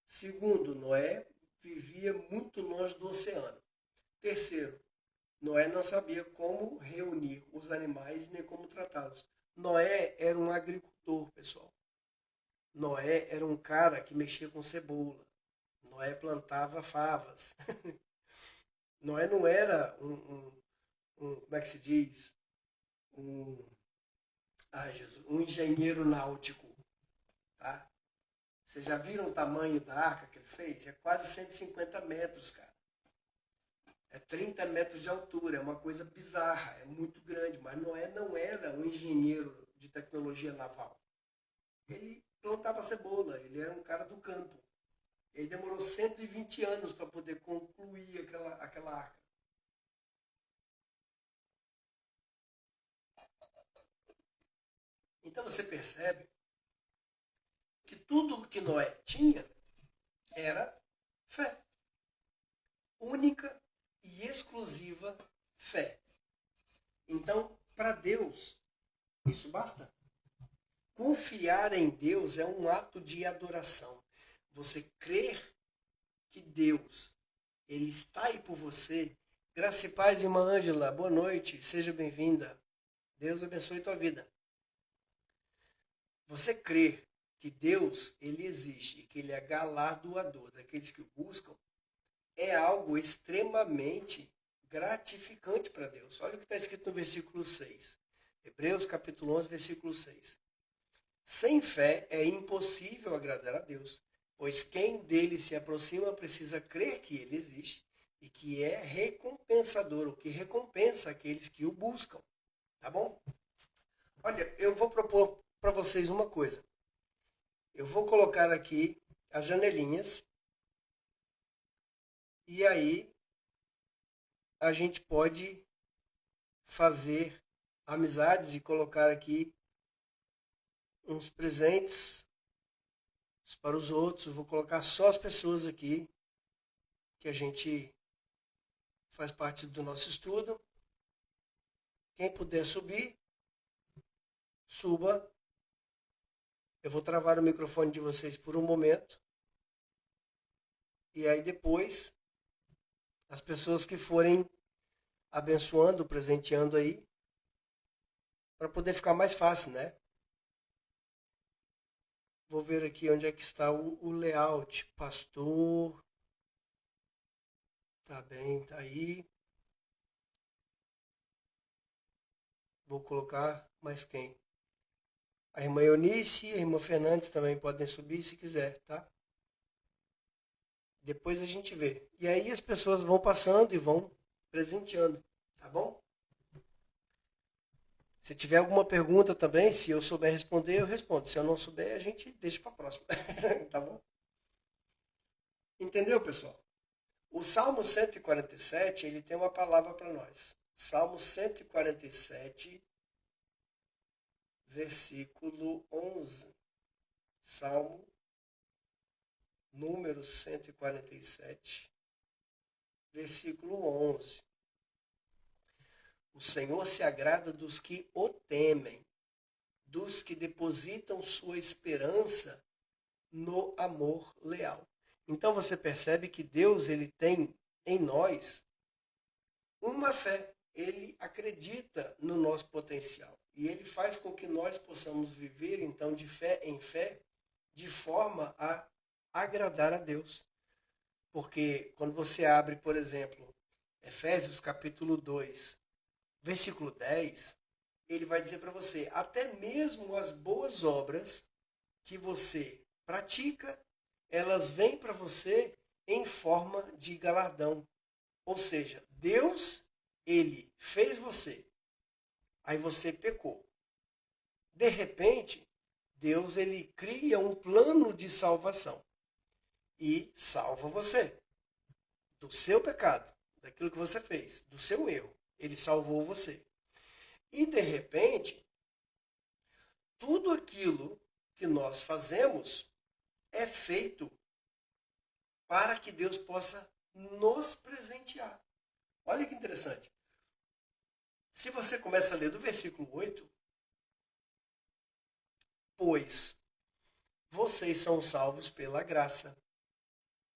Segundo, Noé vivia muito longe do oceano. Terceiro, Noé não sabia como reunir os animais nem como tratá-los. Noé era um agricultor, pessoal. Noé era um cara que mexia com cebola. Noé plantava favas. Noé não era como é que se diz? Um, Jesus, um engenheiro náutico, tá? Vocês já viram o tamanho da arca que ele fez? É quase 150 metros, cara. É 30 metros de altura, é uma coisa bizarra, é muito grande. Mas Noé não era um engenheiro de tecnologia naval. Ele plantava cebola, ele era um cara do campo. Ele demorou 120 anos para poder concluir aquela arca. Então você percebe que tudo que Noé tinha era fé. Única e exclusiva fé. Então, para Deus, isso basta. Confiar em Deus é um ato de adoração. Você crer que Deus, Ele está aí por você. Graça e paz, irmã Ângela. Boa noite, seja bem-vinda. Deus abençoe tua vida. Você crer que Deus, Ele existe e que Ele é galardoador daqueles que o buscam, é algo extremamente gratificante para Deus. Olha o que está escrito no versículo 6. Hebreus capítulo 11, versículo 6. Sem fé é impossível agradar a Deus, pois quem dele se aproxima precisa crer que ele existe e que é recompensador, o que recompensa aqueles que o buscam. Tá bom? Olha, eu vou propor para vocês uma coisa. Eu vou colocar aqui as janelinhas e aí a gente pode fazer amizades e colocar aqui uns presentes para os outros. Eu vou colocar só as pessoas aqui que a gente faz parte do nosso estudo. Quem puder subir, suba. Eu vou travar o microfone de vocês por um momento. E aí depois, as pessoas que forem abençoando, presenteando aí, para poder ficar mais fácil, né? Vou ver aqui onde é que está o layout. Pastor. Tá bem, tá aí. Vou colocar mais quem? A irmã Eunice e a irmã Fernandes também podem subir se quiser, tá? Depois a gente vê. E aí as pessoas vão passando e vão presenteando, tá bom? Se tiver alguma pergunta também, se eu souber responder, eu respondo. Se eu não souber, a gente deixa para a próxima. Tá bom? Entendeu, pessoal? O Salmo 147, ele tem uma palavra para nós. Salmo 147, versículo 11. Salmo número 147, versículo 11. O Senhor se agrada dos que o temem, dos que depositam sua esperança no amor leal. Então você percebe que Deus ele tem em nós uma fé. Ele acredita no nosso potencial e ele faz com que nós possamos viver então de fé em fé, de forma a agradar a Deus. Porque quando você abre, por exemplo, Efésios capítulo 2, versículo 10, ele vai dizer para você, até mesmo as boas obras que você pratica, elas vêm para você em forma de galardão. Ou seja, Deus, ele fez você, aí você pecou. De repente, Deus ele cria um plano de salvação e salva você do seu pecado, daquilo que você fez, do seu erro. Ele salvou você. E de repente, tudo aquilo que nós fazemos é feito para que Deus possa nos presentear. Olha que interessante. Se você começa a ler do versículo 8, pois vocês são salvos pela graça,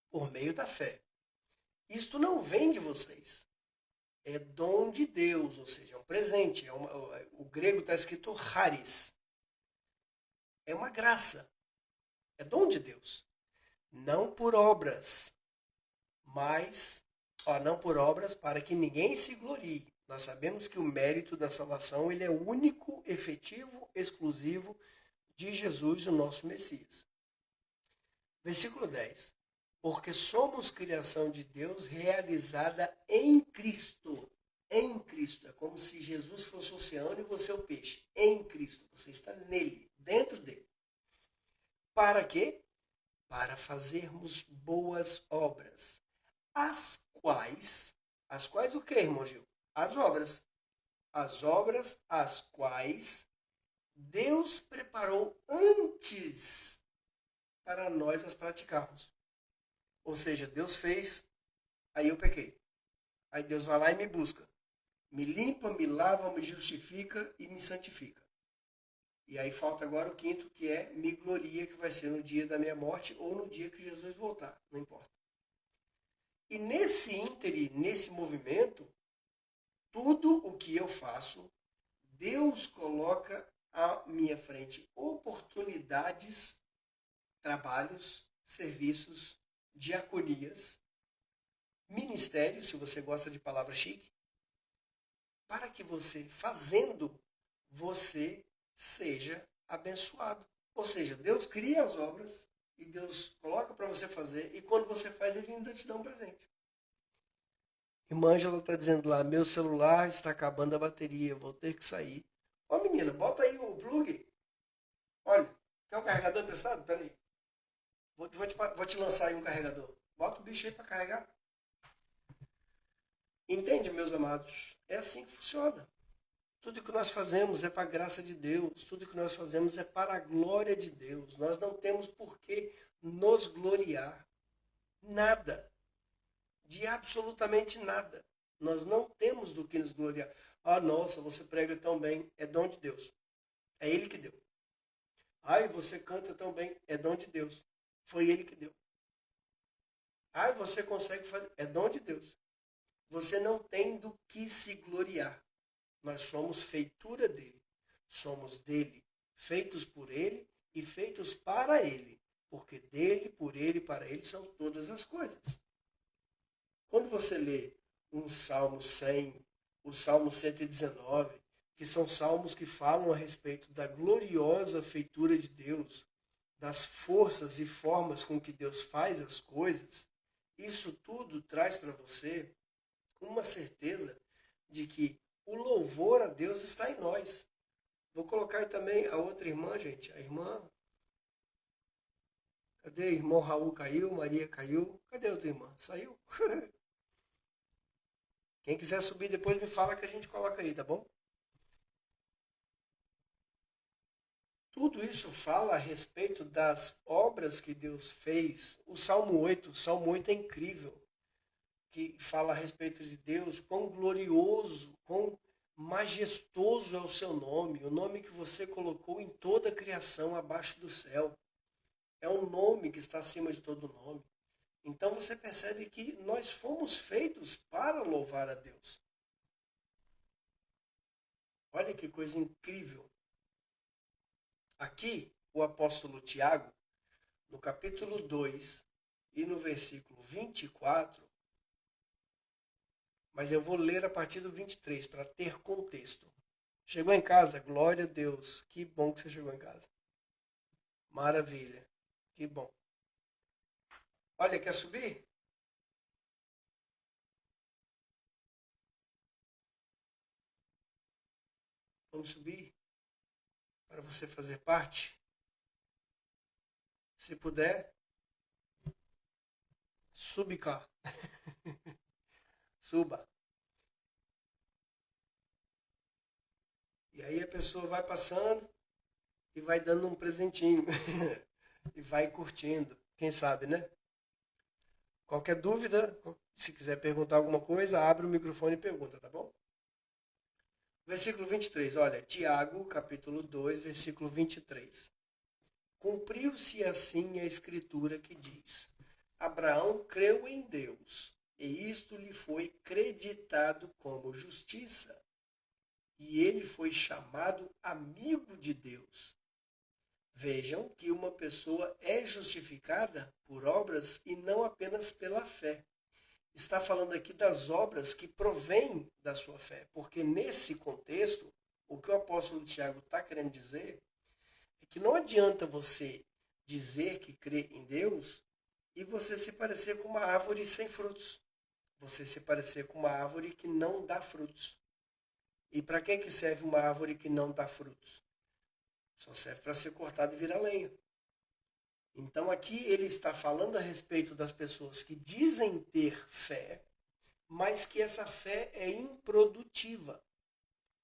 por meio da fé. Isto não vem de vocês. É dom de Deus, ou seja, é um presente. O grego está escrito charis. É uma graça. É dom de Deus. Não por obras, mas, não por obras para que ninguém se glorie. Nós sabemos que o mérito da salvação ele é único, efetivo, exclusivo de Jesus, o nosso Messias. Versículo 10. Porque somos criação de Deus realizada em Cristo. Em Cristo. É como se Jesus fosse o oceano e você o peixe. Em Cristo. Você está nele, dentro dele. Para quê? Para fazermos boas obras. As quais o que, irmão Gil? As obras. As obras as quais Deus preparou antes para nós as praticarmos. Ou seja, Deus fez, aí eu pequei. Aí Deus vai lá e me busca. Me limpa, me lava, me justifica e me santifica. E aí falta agora o quinto, que é me gloria, que vai ser no dia da minha morte ou no dia que Jesus voltar, não importa. E nesse íntere, nesse movimento, tudo o que eu faço, Deus coloca à minha frente oportunidades, trabalhos, serviços, diaconias, ministério, se você gosta de palavra chique, para que você, fazendo, você seja abençoado. Ou seja, Deus cria as obras e Deus coloca para você fazer, e quando você faz, Ele ainda te dá um presente. Irmã Ângela está dizendo lá, meu celular está acabando a bateria, vou ter que sair. Ô menina, bota aí o plug. Olha, quer um carregador emprestado? Pera aí. Vou te lançar aí um carregador. Bota o bicho aí para carregar. Entende, meus amados? É assim que funciona. Tudo que nós fazemos é para a graça de Deus. Tudo que nós fazemos é para a glória de Deus. Nós não temos por que nos gloriar. Nada. De absolutamente nada. Nós não temos do que nos gloriar. Ah, nossa, você prega tão bem. É dom de Deus. É Ele que deu. Ai, você canta tão bem. É dom de Deus. Foi Ele que deu. Ai, você consegue fazer. É dom de Deus. Você não tem do que se gloriar. Nós somos feitura dele. Somos dele, feitos por ele e feitos para ele. Porque dele, por ele e para ele são todas as coisas. Quando você lê um Salmo 100, o Salmo 119, que são salmos que falam a respeito da gloriosa feitura de Deus, das forças e formas com que Deus faz as coisas, isso tudo traz para você uma certeza de que o louvor a Deus está em nós. Vou colocar também a outra irmã, gente. A irmã. Cadê? Irmão Raul caiu, Maria caiu. Cadê a outra irmã? Saiu? Quem quiser subir depois me fala que a gente coloca aí, tá bom? Tudo isso fala a respeito das obras que Deus fez. O Salmo 8 é incrível, que fala a respeito de Deus, quão glorioso, quão majestoso é o seu nome, o nome que você colocou em toda a criação abaixo do céu. É um nome que está acima de todo nome. Então você percebe que nós fomos feitos para louvar a Deus. Olha que coisa incrível. Aqui, o apóstolo Tiago, no capítulo 2 e no versículo 24, mas eu vou ler a partir do 23 para ter contexto. Chegou em casa? Glória a Deus. Que bom que você chegou em casa. Maravilha. Que bom. Olha, quer subir? Vamos subir para você fazer parte? Se puder, sube cá. Suba. E aí a pessoa vai passando e vai dando um presentinho. E vai curtindo. Quem sabe, né? Qualquer dúvida, se quiser perguntar alguma coisa, abre o microfone e pergunta, tá bom? Versículo 23, olha, Tiago, capítulo 2, versículo 23. Cumpriu-se assim a escritura que diz: Abraão creu em Deus, e isto lhe foi creditado como justiça. E ele foi chamado amigo de Deus. Vejam que uma pessoa é justificada por obras e não apenas pela fé. Está falando aqui das obras que provêm da sua fé, porque nesse contexto, o que o apóstolo Tiago está querendo dizer é que não adianta você dizer que crê em Deus e você se parecer com uma árvore sem frutos. Você se parecer com uma árvore que não dá frutos. E para que serve uma árvore que não dá frutos? Só serve para ser cortada e virar lenha. Então aqui ele está falando a respeito das pessoas que dizem ter fé, mas que essa fé é improdutiva.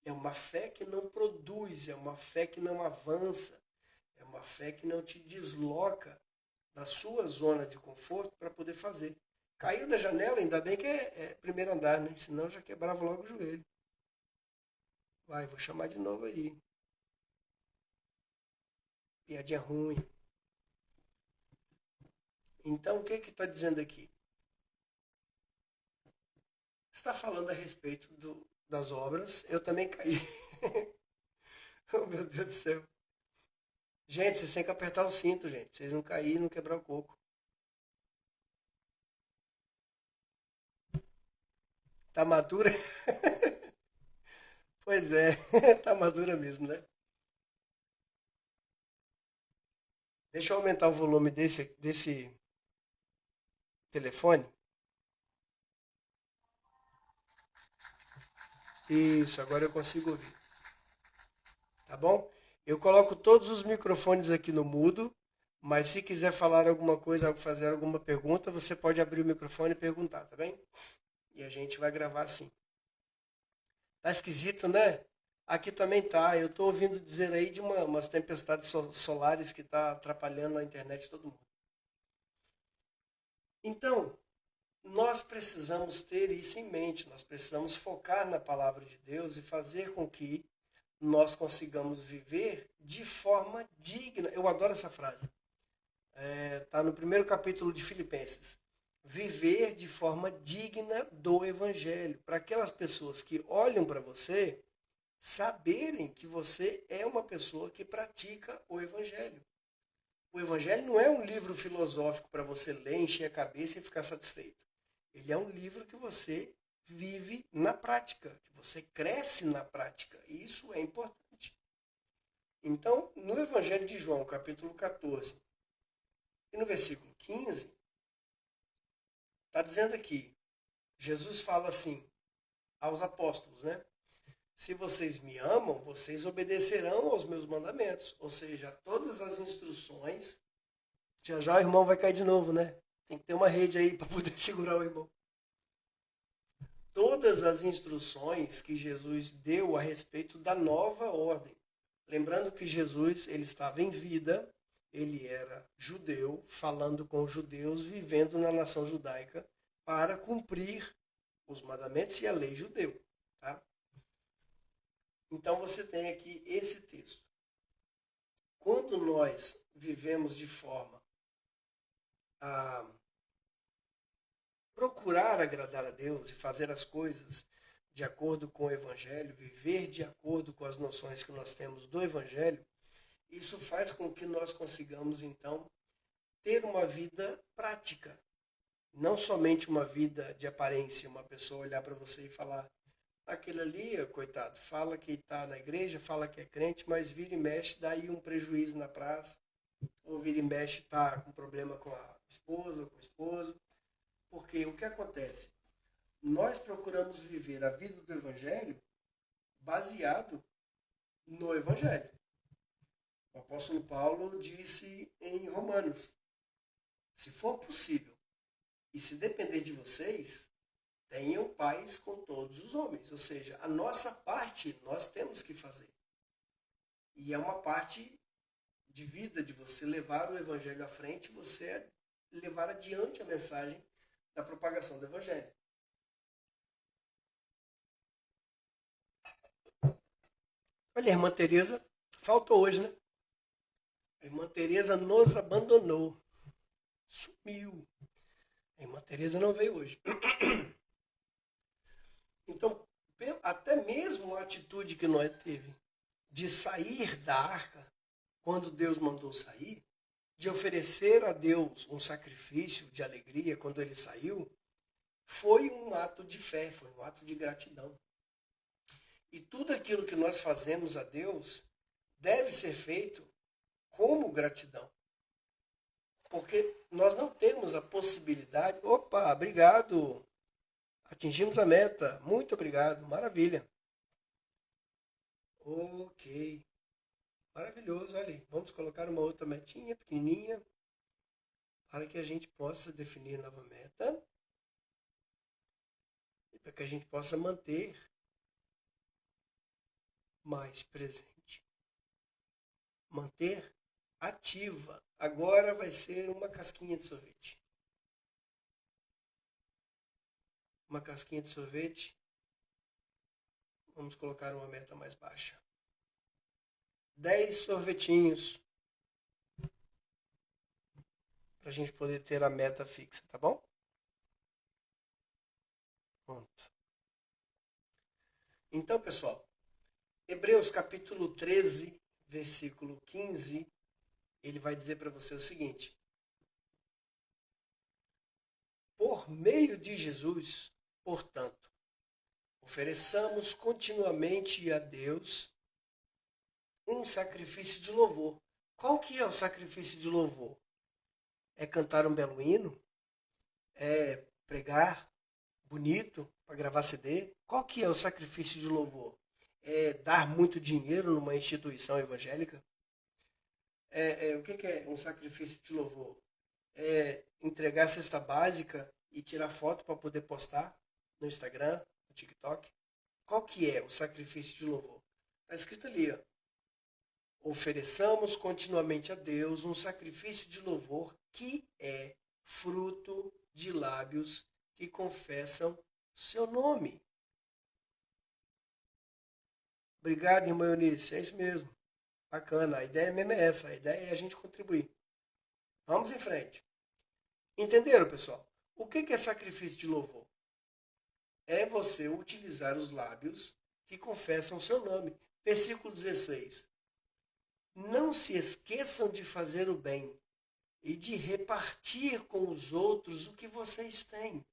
É uma fé que não produz, é uma fé que não avança, é uma fé que não te desloca da sua zona de conforto para poder fazer. Caiu da janela, ainda bem que é primeiro andar, né? Senão já quebrava logo o joelho. Vai, vou chamar de novo aí. Piadinha ruim. Então, o que está dizendo aqui? Está falando a respeito das obras. Eu também caí. Oh, meu Deus do céu. Gente, vocês têm que apertar o cinto, gente. Vocês não caírem e não quebrar o coco. Tá madura? Pois é, tá madura mesmo, né? Deixa eu aumentar o volume desse telefone. Isso, agora eu consigo ouvir. Tá bom? Eu coloco todos os microfones aqui no mudo, mas se quiser falar alguma coisa, fazer alguma pergunta, você pode abrir o microfone e perguntar, tá bem? E a gente vai gravar assim. Tá esquisito, né? Aqui também tá. Eu tô ouvindo dizer aí de umas tempestades solares que tá atrapalhando a internet de todo mundo. Então, nós precisamos ter isso em mente. Nós precisamos focar na palavra de Deus e fazer com que nós consigamos viver de forma digna. Eu adoro essa frase. Está no primeiro capítulo de Filipenses. Viver de forma digna do Evangelho. Para aquelas pessoas que olham para você, saberem que você é uma pessoa que pratica o Evangelho. O Evangelho não é um livro filosófico para você ler, encher a cabeça e ficar satisfeito. Ele é um livro que você vive na prática, que você cresce na prática. E isso é importante. Então, no Evangelho de João, capítulo 14, e no versículo 15, está dizendo aqui, Jesus fala assim aos apóstolos, né? Se vocês me amam, vocês obedecerão aos meus mandamentos. Ou seja, todas as instruções. Já já o irmão vai cair de novo, né? Tem que ter uma rede aí para poder segurar o irmão. Todas as instruções que Jesus deu a respeito da nova ordem. Lembrando que Jesus ele estava em vida, ele era judeu, falando com os judeus, vivendo na nação judaica para cumprir os mandamentos e a lei judeu. Tá? Então você tem aqui esse texto. Quando nós vivemos de forma a procurar agradar a Deus e fazer as coisas de acordo com o Evangelho, viver de acordo com as noções que nós temos do Evangelho, isso faz com que nós consigamos, então, ter uma vida prática. Não somente uma vida de aparência, uma pessoa olhar para você e falar, aquele ali, coitado, fala que está na igreja, fala que é crente, mas vira e mexe, dá aí um prejuízo na praça, ou vira e mexe, está com problema com a esposa, ou com o esposo. Porque o que acontece? Nós procuramos viver a vida do Evangelho baseado no Evangelho. O apóstolo Paulo disse em Romanos, se for possível e se depender de vocês, tenham paz com todos os homens. Ou seja, a nossa parte nós temos que fazer. E é uma parte de vida, de você levar o Evangelho à frente, você levar adiante a mensagem da propagação do Evangelho. Olha, a irmã Teresa faltou hoje, né? A irmã Teresa nos abandonou. Sumiu. A irmã Teresa não veio hoje. Então, até mesmo a atitude que Noé teve de sair da arca quando Deus mandou sair, de oferecer a Deus um sacrifício de alegria quando ele saiu, foi um ato de fé, foi um ato de gratidão. E tudo aquilo que nós fazemos a Deus deve ser feito como gratidão. Porque nós não temos a possibilidade. Opa, obrigado! Atingimos a meta. Muito obrigado. Maravilha. Ok. Maravilhoso. Olha aí. Vamos colocar uma outra metinha pequenininha para que a gente possa definir nova meta e para que a gente possa manter mais presente. Manter ativa. Agora vai ser uma casquinha de sorvete. Uma casquinha de sorvete. Vamos colocar uma meta mais baixa. 10 sorvetinhos. Para a gente poder ter a meta fixa, tá bom? Pronto. Então, pessoal, Hebreus capítulo 13, versículo 15, ele vai dizer para você o seguinte: por meio de Jesus, portanto, ofereçamos continuamente a Deus um sacrifício de louvor. Qual que é o sacrifício de louvor? É cantar um belo hino? É pregar bonito para gravar CD? Qual que é o sacrifício de louvor? É dar muito dinheiro numa instituição evangélica? O que é um sacrifício de louvor? É entregar a cesta básica e tirar foto para poder postar no Instagram, no TikTok? Qual que é o sacrifício de louvor? Está escrito ali, ó. Ofereçamos continuamente a Deus um sacrifício de louvor que é fruto de lábios que confessam seu nome. Obrigado, irmã Eunice. É isso mesmo. Bacana. A ideia mesmo é essa. A ideia é a gente contribuir. Vamos em frente. Entenderam, pessoal? O que é sacrifício de louvor? É você utilizar os lábios que confessam seu nome. Versículo 16. Não se esqueçam de fazer o bem e de repartir com os outros o que vocês têm,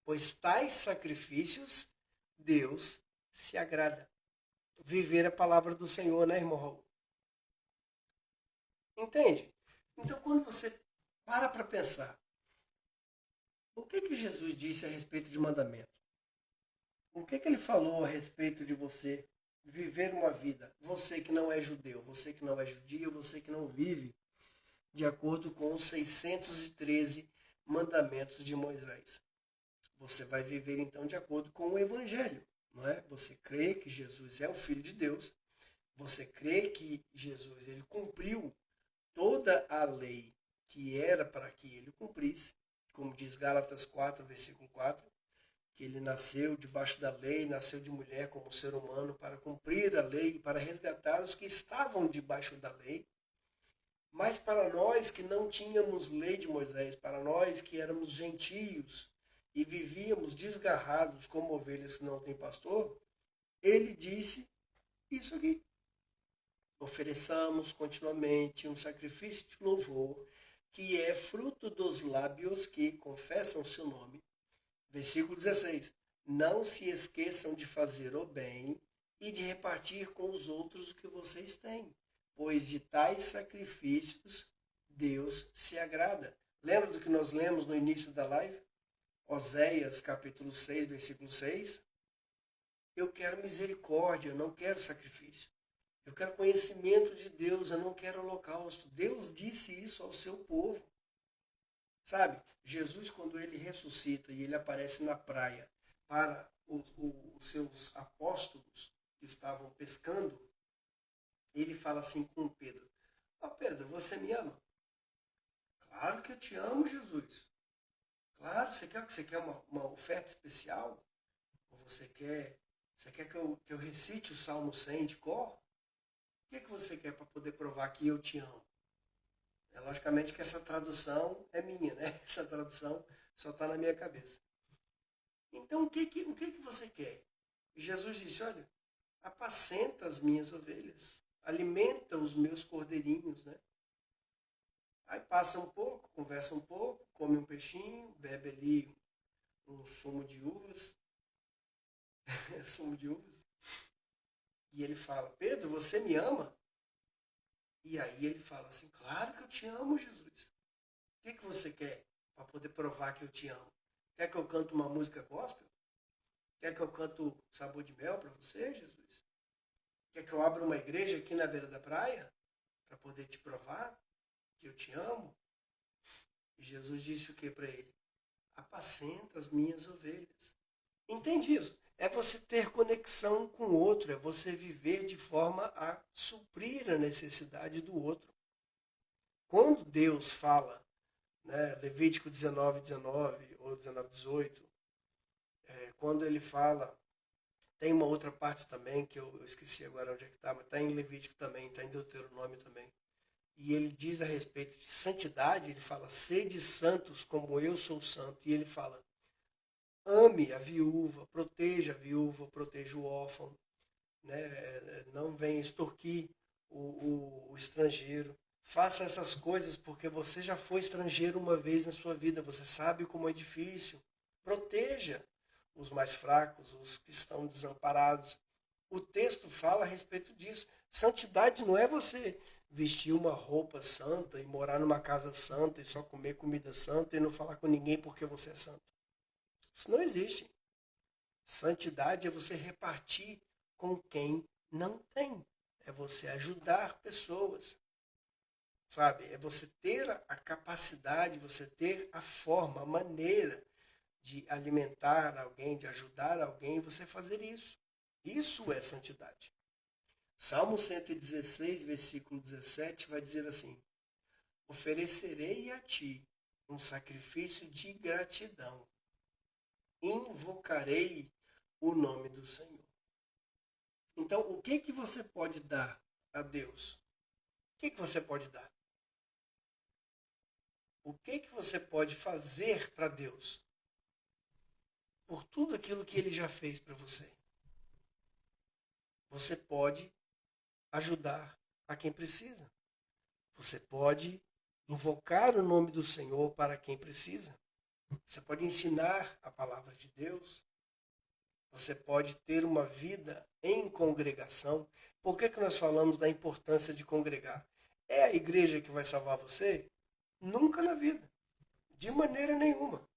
pois tais sacrifícios Deus se agrada. Viver a palavra do Senhor, né, irmão Raul? Entende? Então, quando você para pensar, o que Jesus disse a respeito de mandamento? O que ele falou a respeito de você viver uma vida? Você que não é judeu, você que não é judia, você que não vive de acordo com os 613 mandamentos de Moisés. Você vai viver então de acordo com o Evangelho, não é? Você crê que Jesus é o Filho de Deus, você crê que Jesus ele cumpriu toda a lei que era para que ele cumprisse, como diz Gálatas 4, versículo 4, que ele nasceu debaixo da lei, nasceu de mulher como ser humano para cumprir a lei, para resgatar os que estavam debaixo da lei. Mas para nós que não tínhamos lei de Moisés, para nós que éramos gentios e vivíamos desgarrados como ovelhas que não têm pastor, ele disse isso aqui. Ofereçamos continuamente um sacrifício de louvor, que é fruto dos lábios que confessam seu nome. Versículo 16. Não se esqueçam de fazer o bem e de repartir com os outros o que vocês têm, pois de tais sacrifícios Deus se agrada. Lembra do que nós lemos no início da live? Oséias capítulo 6, versículo 6. Eu quero misericórdia, eu não quero sacrifício. Eu quero conhecimento de Deus, eu não quero holocausto. Deus disse isso ao seu povo. Sabe, Jesus, quando ele ressuscita e ele aparece na praia para os seus apóstolos que estavam pescando, ele fala assim com Pedro: Pedro, você me ama? Claro que eu te amo, Jesus. Claro, você quer uma oferta especial? Ou você quer que eu recite o Salmo 100 de cor? O que você quer para poder provar que eu te amo? É logicamente que essa tradução é minha, né? Essa tradução só está na minha cabeça. Então, o que você quer? E Jesus disse, olha, apacenta as minhas ovelhas. alimenta os meus cordeirinhos, né? Aí passa um pouco, conversa um pouco, come um peixinho, bebe ali um sumo de uvas, sumo de uvas, e ele fala, Pedro, você me ama? E aí ele fala assim, claro que eu te amo, Jesus. O que você quer para poder provar que eu te amo? Quer que eu cante uma música gospel? Quer que eu canto Sabor de Mel para você, Jesus? Quer que eu abra uma igreja aqui na beira da praia para poder te provar que eu te amo? E Jesus disse o que para ele? Apacenta as minhas ovelhas. Entende isso? É você ter conexão com o outro, é você viver de forma a suprir a necessidade do outro. Quando Deus fala, né, Levítico 19:19 ou 19:18, quando ele fala, tem uma outra parte também que eu esqueci agora onde é que está, mas está em Levítico também, está em Deuteronômio também. E ele diz a respeito de santidade, ele fala, sede santos como eu sou santo. E ele fala, ame a viúva, proteja o órfão, né? Não venha extorquir o estrangeiro. Faça essas coisas porque você já foi estrangeiro uma vez na sua vida, você sabe como é difícil. Proteja os mais fracos, os que estão desamparados. O texto fala a respeito disso. Santidade não é você vestir uma roupa santa e morar numa casa santa e só comer comida santa e não falar com ninguém porque você é santo. Isso não existe. Santidade é você repartir com quem não tem. É você ajudar pessoas. Sabe? É você ter a capacidade, você ter a forma, a maneira de alimentar alguém, de ajudar alguém, você fazer isso. Isso é santidade. Salmo 116, versículo 17, vai dizer assim: oferecerei a ti um sacrifício de gratidão, invocarei o nome do Senhor. Então, o que que você pode dar a Deus? O que que você pode dar? O que que você pode fazer para Deus? Por tudo aquilo que Ele já fez para você. Você pode ajudar a quem precisa. Você pode invocar o nome do Senhor para quem precisa. Você pode ensinar a palavra de Deus. Você pode ter uma vida em congregação. Por que que nós falamos da importância de congregar? É a igreja que vai salvar você? Nunca na vida. De maneira nenhuma.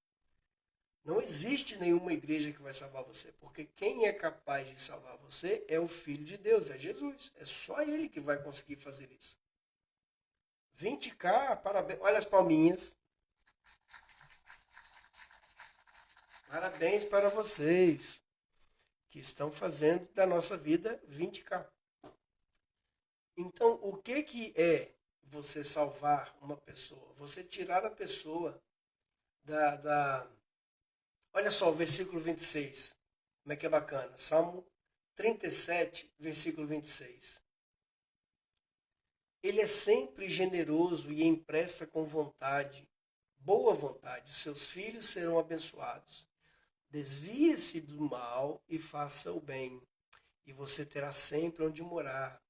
Não existe nenhuma igreja que vai salvar você, porque quem é capaz de salvar você é o Filho de Deus, é Jesus. É só Ele que vai conseguir fazer isso. 20K, parabéns. Olha as palminhas. Parabéns para vocês que estão fazendo da nossa vida 20K. Então, o que que é você salvar uma pessoa? Você tirar a pessoa da. Olha só o versículo 26. Como é que é bacana? Salmo 37, versículo 26. Ele é sempre generoso e empresta com vontade, boa vontade. Os seus filhos serão abençoados. Desvie-se do mal e faça o bem, e você terá sempre onde morar.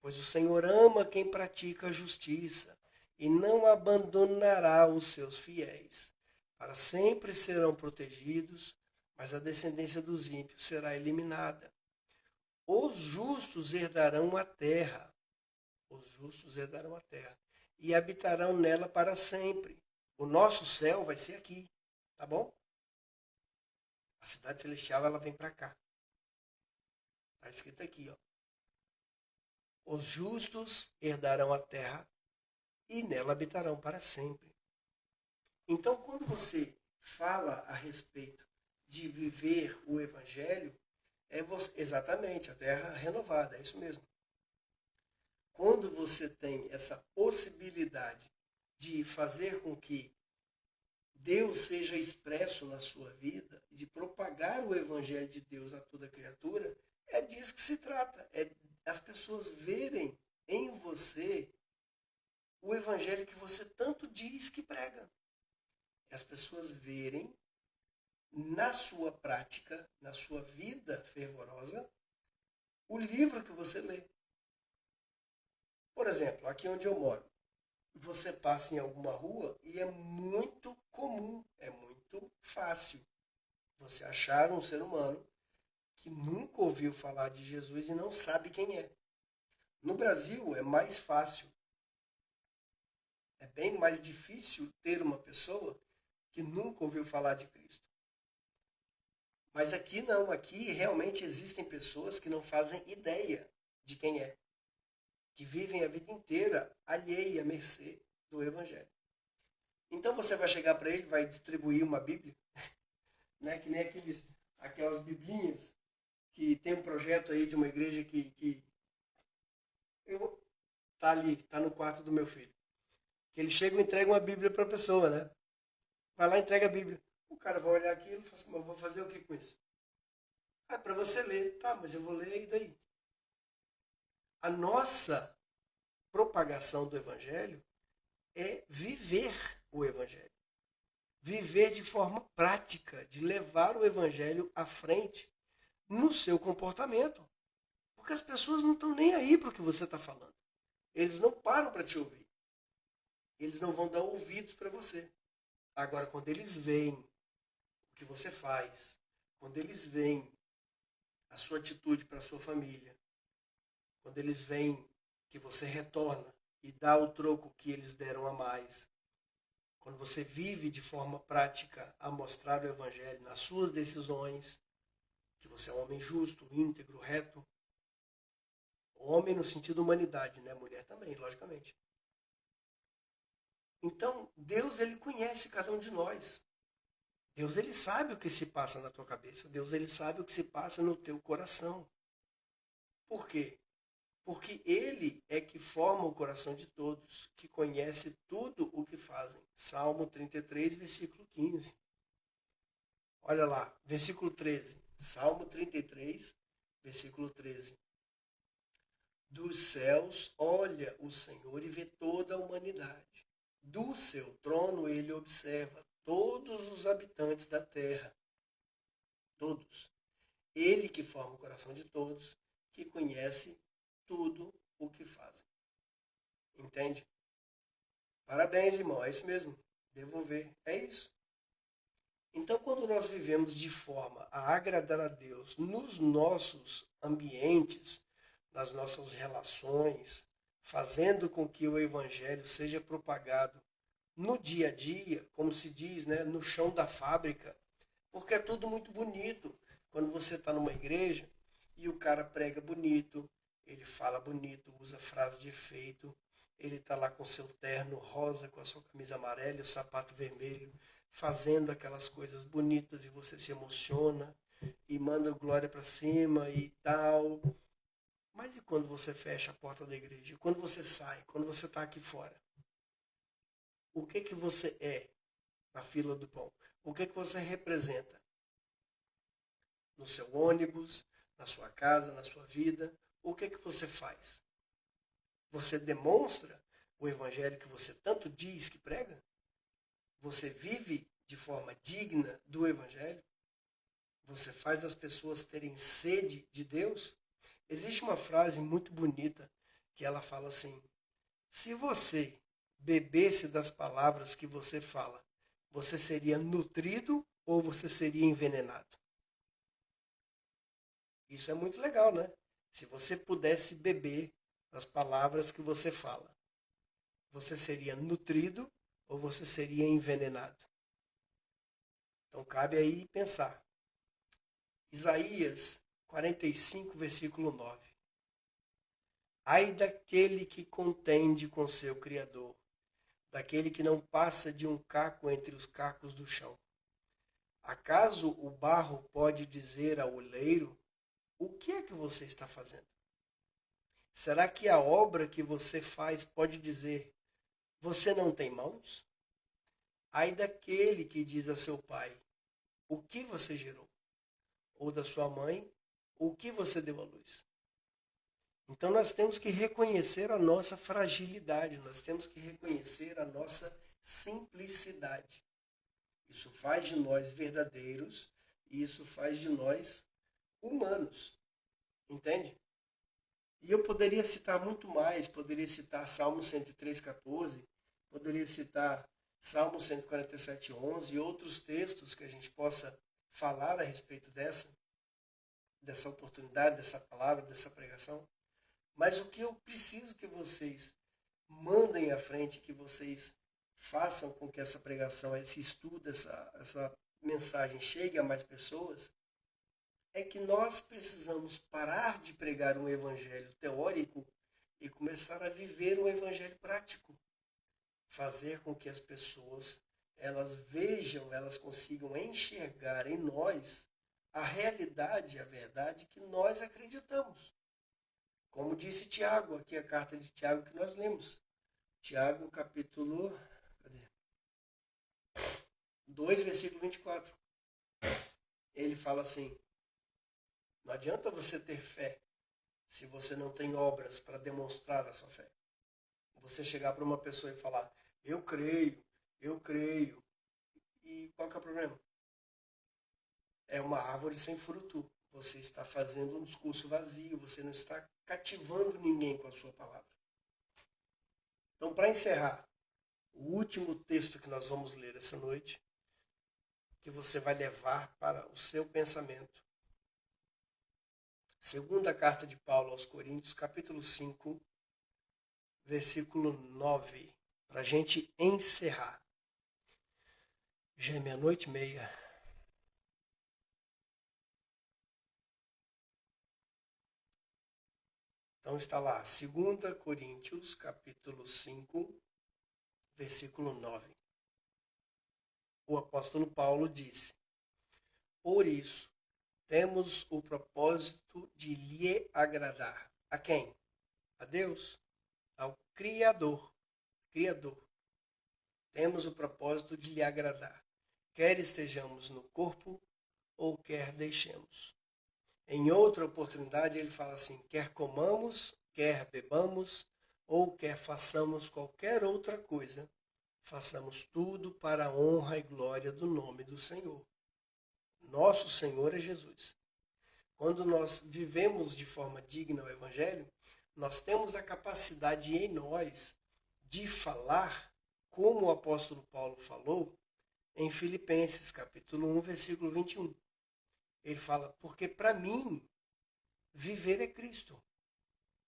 Pois o Senhor ama quem pratica a justiça e não abandonará os seus fiéis. Para sempre serão protegidos, mas a descendência dos ímpios será eliminada. Os justos herdarão a terra. Os justos herdarão a terra e habitarão nela para sempre. O nosso céu vai ser aqui, tá bom? A cidade celestial ela vem para cá. Está escrito aqui, ó. Os justos herdarão a terra e nela habitarão para sempre. Então, quando você fala a respeito de viver o evangelho, é você, exatamente a terra renovada, é isso mesmo. Quando você tem essa possibilidade de fazer com que Deus seja expresso na sua vida, de propagar o evangelho de Deus a toda criatura, é disso que se trata. É as pessoas verem em você o evangelho que você tanto diz que prega. É as pessoas verem na sua prática, na sua vida fervorosa, o livro que você lê. Por exemplo, aqui onde eu moro, você passa em alguma rua e é muito comum, é muito fácil você achar um ser humano que nunca ouviu falar de Jesus e não sabe quem é. No Brasil é mais fácil, é bem mais difícil ter uma pessoa que nunca ouviu falar de Cristo. Mas aqui não, aqui realmente existem pessoas que não fazem ideia de quem é, que vivem a vida inteira alheia à mercê do Evangelho. Então você vai chegar para ele, vai distribuir uma Bíblia, né? Que nem aquelas biblinhas que tem um projeto aí de uma igreja que tá ali, tá no quarto do meu filho. Que ele chega e entrega uma Bíblia para a pessoa, né? Vai lá e entrega a Bíblia. O cara vai olhar aquilo e fala assim, mas eu vou fazer o que com isso? Ah, para você ler. Tá, mas eu vou ler e daí? A nossa propagação do Evangelho é viver o Evangelho. Viver de forma prática, de levar o Evangelho à frente no seu comportamento. Porque as pessoas não estão nem aí para o que você está falando. Eles não param para te ouvir. Eles não vão dar ouvidos para você. Agora, quando eles veem o que você faz, quando eles veem a sua atitude para a sua família, quando eles veem que você retorna e dá o troco que eles deram a mais, quando você vive de forma prática a mostrar o Evangelho nas suas decisões, que você é um homem justo, íntegro, reto, homem no sentido humanidade, né? Mulher também, logicamente. Então, Deus, ele conhece cada um de nós. Deus, ele sabe o que se passa na tua cabeça. Deus, ele sabe o que se passa no teu coração. Por quê? Porque ele é que forma o coração de todos, que conhece tudo o que fazem. Salmo 33, versículo 15. Olha lá, versículo 13. Salmo 33, versículo 13. Dos céus olha o Senhor e vê toda a humanidade. Do seu trono ele observa todos os habitantes da terra. Todos. Ele que forma o coração de todos, que conhece tudo o que fazem. Entende? Parabéns, irmão. É isso mesmo. Devolver. É isso. Então, quando nós vivemos de forma a agradar a Deus nos nossos ambientes, nas nossas relações, fazendo com que o Evangelho seja propagado no dia a dia, como se diz, né, no chão da fábrica, porque é tudo muito bonito. Quando você está numa igreja e o cara prega bonito, ele fala bonito, usa frase de efeito, ele está lá com seu terno rosa, com a sua camisa amarela e o sapato vermelho, fazendo aquelas coisas bonitas e você se emociona e manda glória para cima e tal. Mas e quando você fecha a porta da igreja? Quando você sai? Quando você está aqui fora? O que que você é na fila do pão? O que que você representa? No seu ônibus, na sua casa, na sua vida? O que que você faz? Você demonstra o evangelho que você tanto diz que prega? Você vive de forma digna do evangelho? Você faz as pessoas terem sede de Deus? Existe uma frase muito bonita que ela fala assim: se você bebesse das palavras que você fala, você seria nutrido ou você seria envenenado? Isso é muito legal, né? Se você pudesse beber das palavras que você fala, você seria nutrido ou você seria envenenado? Então cabe aí pensar. Isaías 45, versículo 9. Ai daquele que contende com seu Criador, daquele que não passa de um caco entre os cacos do chão. Acaso o barro pode dizer ao oleiro, o que é que você está fazendo? Será que a obra que você faz pode dizer, você não tem mãos? Ai daquele que diz a seu pai, o que você gerou? Ou da sua mãe, o que você deu à luz? Então nós temos que reconhecer a nossa fragilidade, nós temos que reconhecer a nossa simplicidade. Isso faz de nós verdadeiros e isso faz de nós humanos. Entende? E eu poderia citar muito mais, poderia citar Salmo 103,14, poderia citar Salmo 147,11 e outros textos que a gente possa falar a respeito dessa oportunidade, dessa palavra, dessa pregação. Mas o que eu preciso que vocês mandem à frente, que vocês façam com que essa pregação, esse estudo, essa mensagem chegue a mais pessoas, é que nós precisamos parar de pregar um evangelho teórico e começar a viver um evangelho prático. Fazer com que as pessoas elas vejam, elas consigam enxergar em nós a realidade, a verdade que nós acreditamos. Como disse Tiago, aqui a carta de Tiago que nós lemos. Tiago, capítulo 2, versículo 24. Ele fala assim: não adianta você ter fé se você não tem obras para demonstrar a sua fé. Você chegar para uma pessoa e falar, eu creio, eu creio. E qual que é o problema? É uma árvore sem fruto. Você está fazendo um discurso vazio, você não está cativando ninguém com a sua palavra. Então, para encerrar, o último texto que nós vamos ler essa noite, que você vai levar para o seu pensamento. Segunda carta de Paulo aos Coríntios, capítulo 5, versículo 9, para a gente encerrar. Já é 00:30. Então está lá, 2 Coríntios, capítulo 5, versículo 9. O apóstolo Paulo disse: por isso, temos o propósito de lhe agradar. A quem? A Deus, ao Criador. Criador. Temos o propósito de lhe agradar, quer estejamos no corpo ou quer deixemos. Em outra oportunidade ele fala assim, quer comamos, quer bebamos, ou quer façamos qualquer outra coisa, façamos tudo para a honra e glória do nome do Senhor. Nosso Senhor é Jesus. Quando nós vivemos de forma digna o Evangelho, nós temos a capacidade em nós de falar como o apóstolo Paulo falou em Filipenses, capítulo 1, versículo 21. Ele fala, porque para mim, viver é Cristo.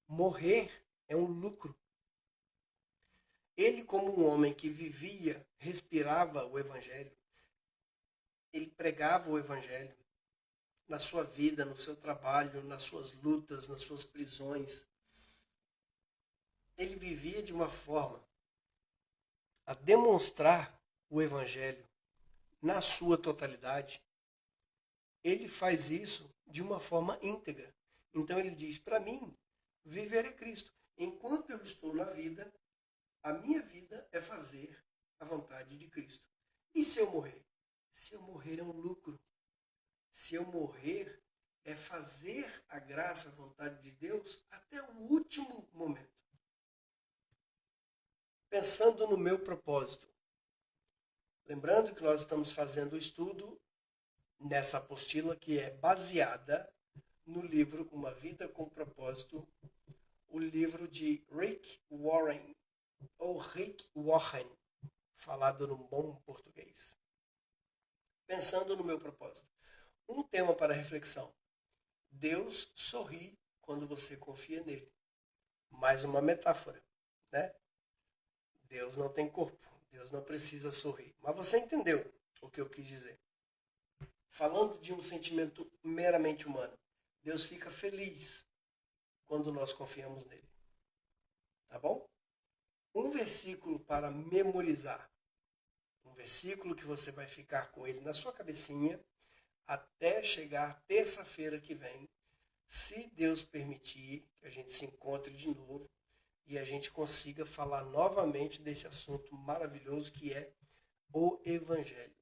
Morrer é um lucro. Ele, como um homem que vivia, respirava o Evangelho, ele pregava o Evangelho na sua vida, no seu trabalho, nas suas lutas, nas suas prisões. Ele vivia de uma forma a demonstrar o Evangelho na sua totalidade. Ele faz isso de uma forma íntegra. Então ele diz, para mim, viver é Cristo. Enquanto eu estou na vida, a minha vida é fazer a vontade de Cristo. E se eu morrer? Se eu morrer é um lucro. Se eu morrer é fazer a graça, a vontade de Deus até o último momento. Pensando no meu propósito. Lembrando que nós estamos fazendo o estudo nessa apostila que é baseada no livro Uma Vida com Propósito, o livro de Rick Warren, ou Rick Warren, falado no bom português. Pensando no meu propósito. Um tema para reflexão. Deus sorri quando você confia nele. Mais uma metáfora, né? Deus não tem corpo, Deus não precisa sorrir. Mas você entendeu o que eu quis dizer. Falando de um sentimento meramente humano, Deus fica feliz quando nós confiamos nele. Tá bom? Um versículo para memorizar. Um versículo que você vai ficar com ele na sua cabecinha até chegar terça-feira que vem, se Deus permitir que a gente se encontre de novo e a gente consiga falar novamente desse assunto maravilhoso que é o Evangelho.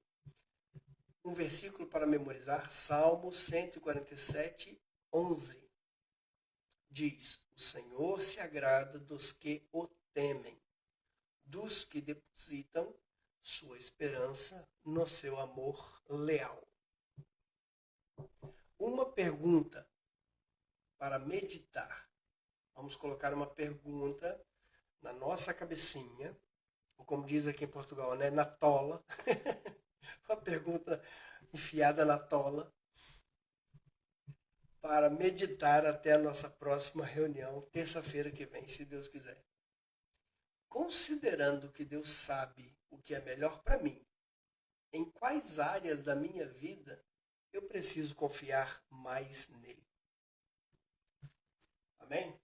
Um versículo para memorizar, Salmo 147, 11. Diz, o Senhor se agrada dos que o temem, dos que depositam sua esperança no seu amor leal. Uma pergunta para meditar. Vamos colocar uma pergunta na nossa cabecinha, ou como diz aqui em Portugal, né, na tola. Uma pergunta enfiada na tola para meditar até a nossa próxima reunião, terça-feira que vem, se Deus quiser. Considerando que Deus sabe o que é melhor para mim, em quais áreas da minha vida eu preciso confiar mais nele? Amém?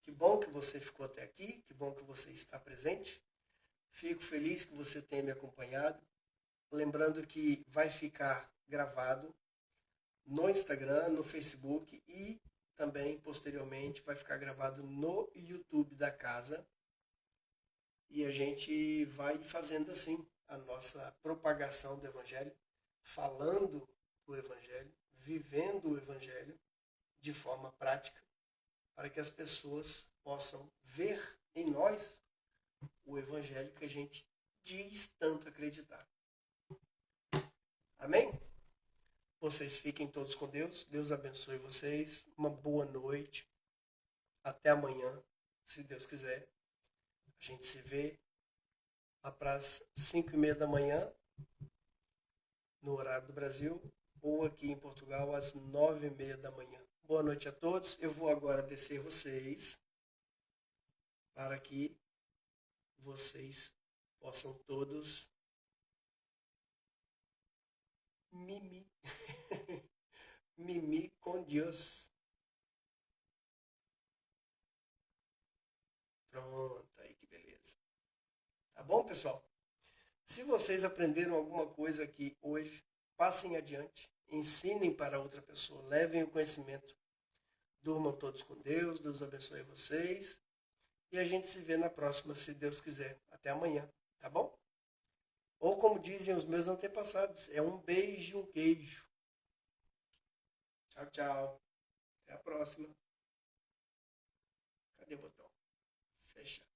Que bom que você ficou até aqui, que bom que você está presente. Fico feliz que você tenha me acompanhado. Lembrando que vai ficar gravado no Instagram, no Facebook e também, posteriormente, vai ficar gravado no YouTube da casa. E a gente vai fazendo assim a nossa propagação do Evangelho, falando do Evangelho, vivendo o Evangelho de forma prática, para que as pessoas possam ver em nós o Evangelho que a gente diz tanto acreditar. Amém? Vocês fiquem todos com Deus. Deus abençoe vocês. Uma boa noite. Até amanhã, se Deus quiser. A gente se vê lá para as 5:30 da manhã, no horário do Brasil, ou aqui em Portugal, às 9:30 da manhã. Boa noite a todos. Eu vou agora descer vocês para que vocês possam todos mimir. Mimir com Deus. Pronto, aí que beleza. Tá bom, pessoal? Se vocês aprenderam alguma coisa aqui hoje, passem adiante, ensinem para outra pessoa, levem o conhecimento. Durmam todos com Deus, Deus abençoe vocês. E a gente se vê na próxima, se Deus quiser. Até amanhã, tá bom? Ou como dizem os meus antepassados, é um beijo e um queijo. Tchau, tchau. Até a próxima. Cadê o botão? Fecha.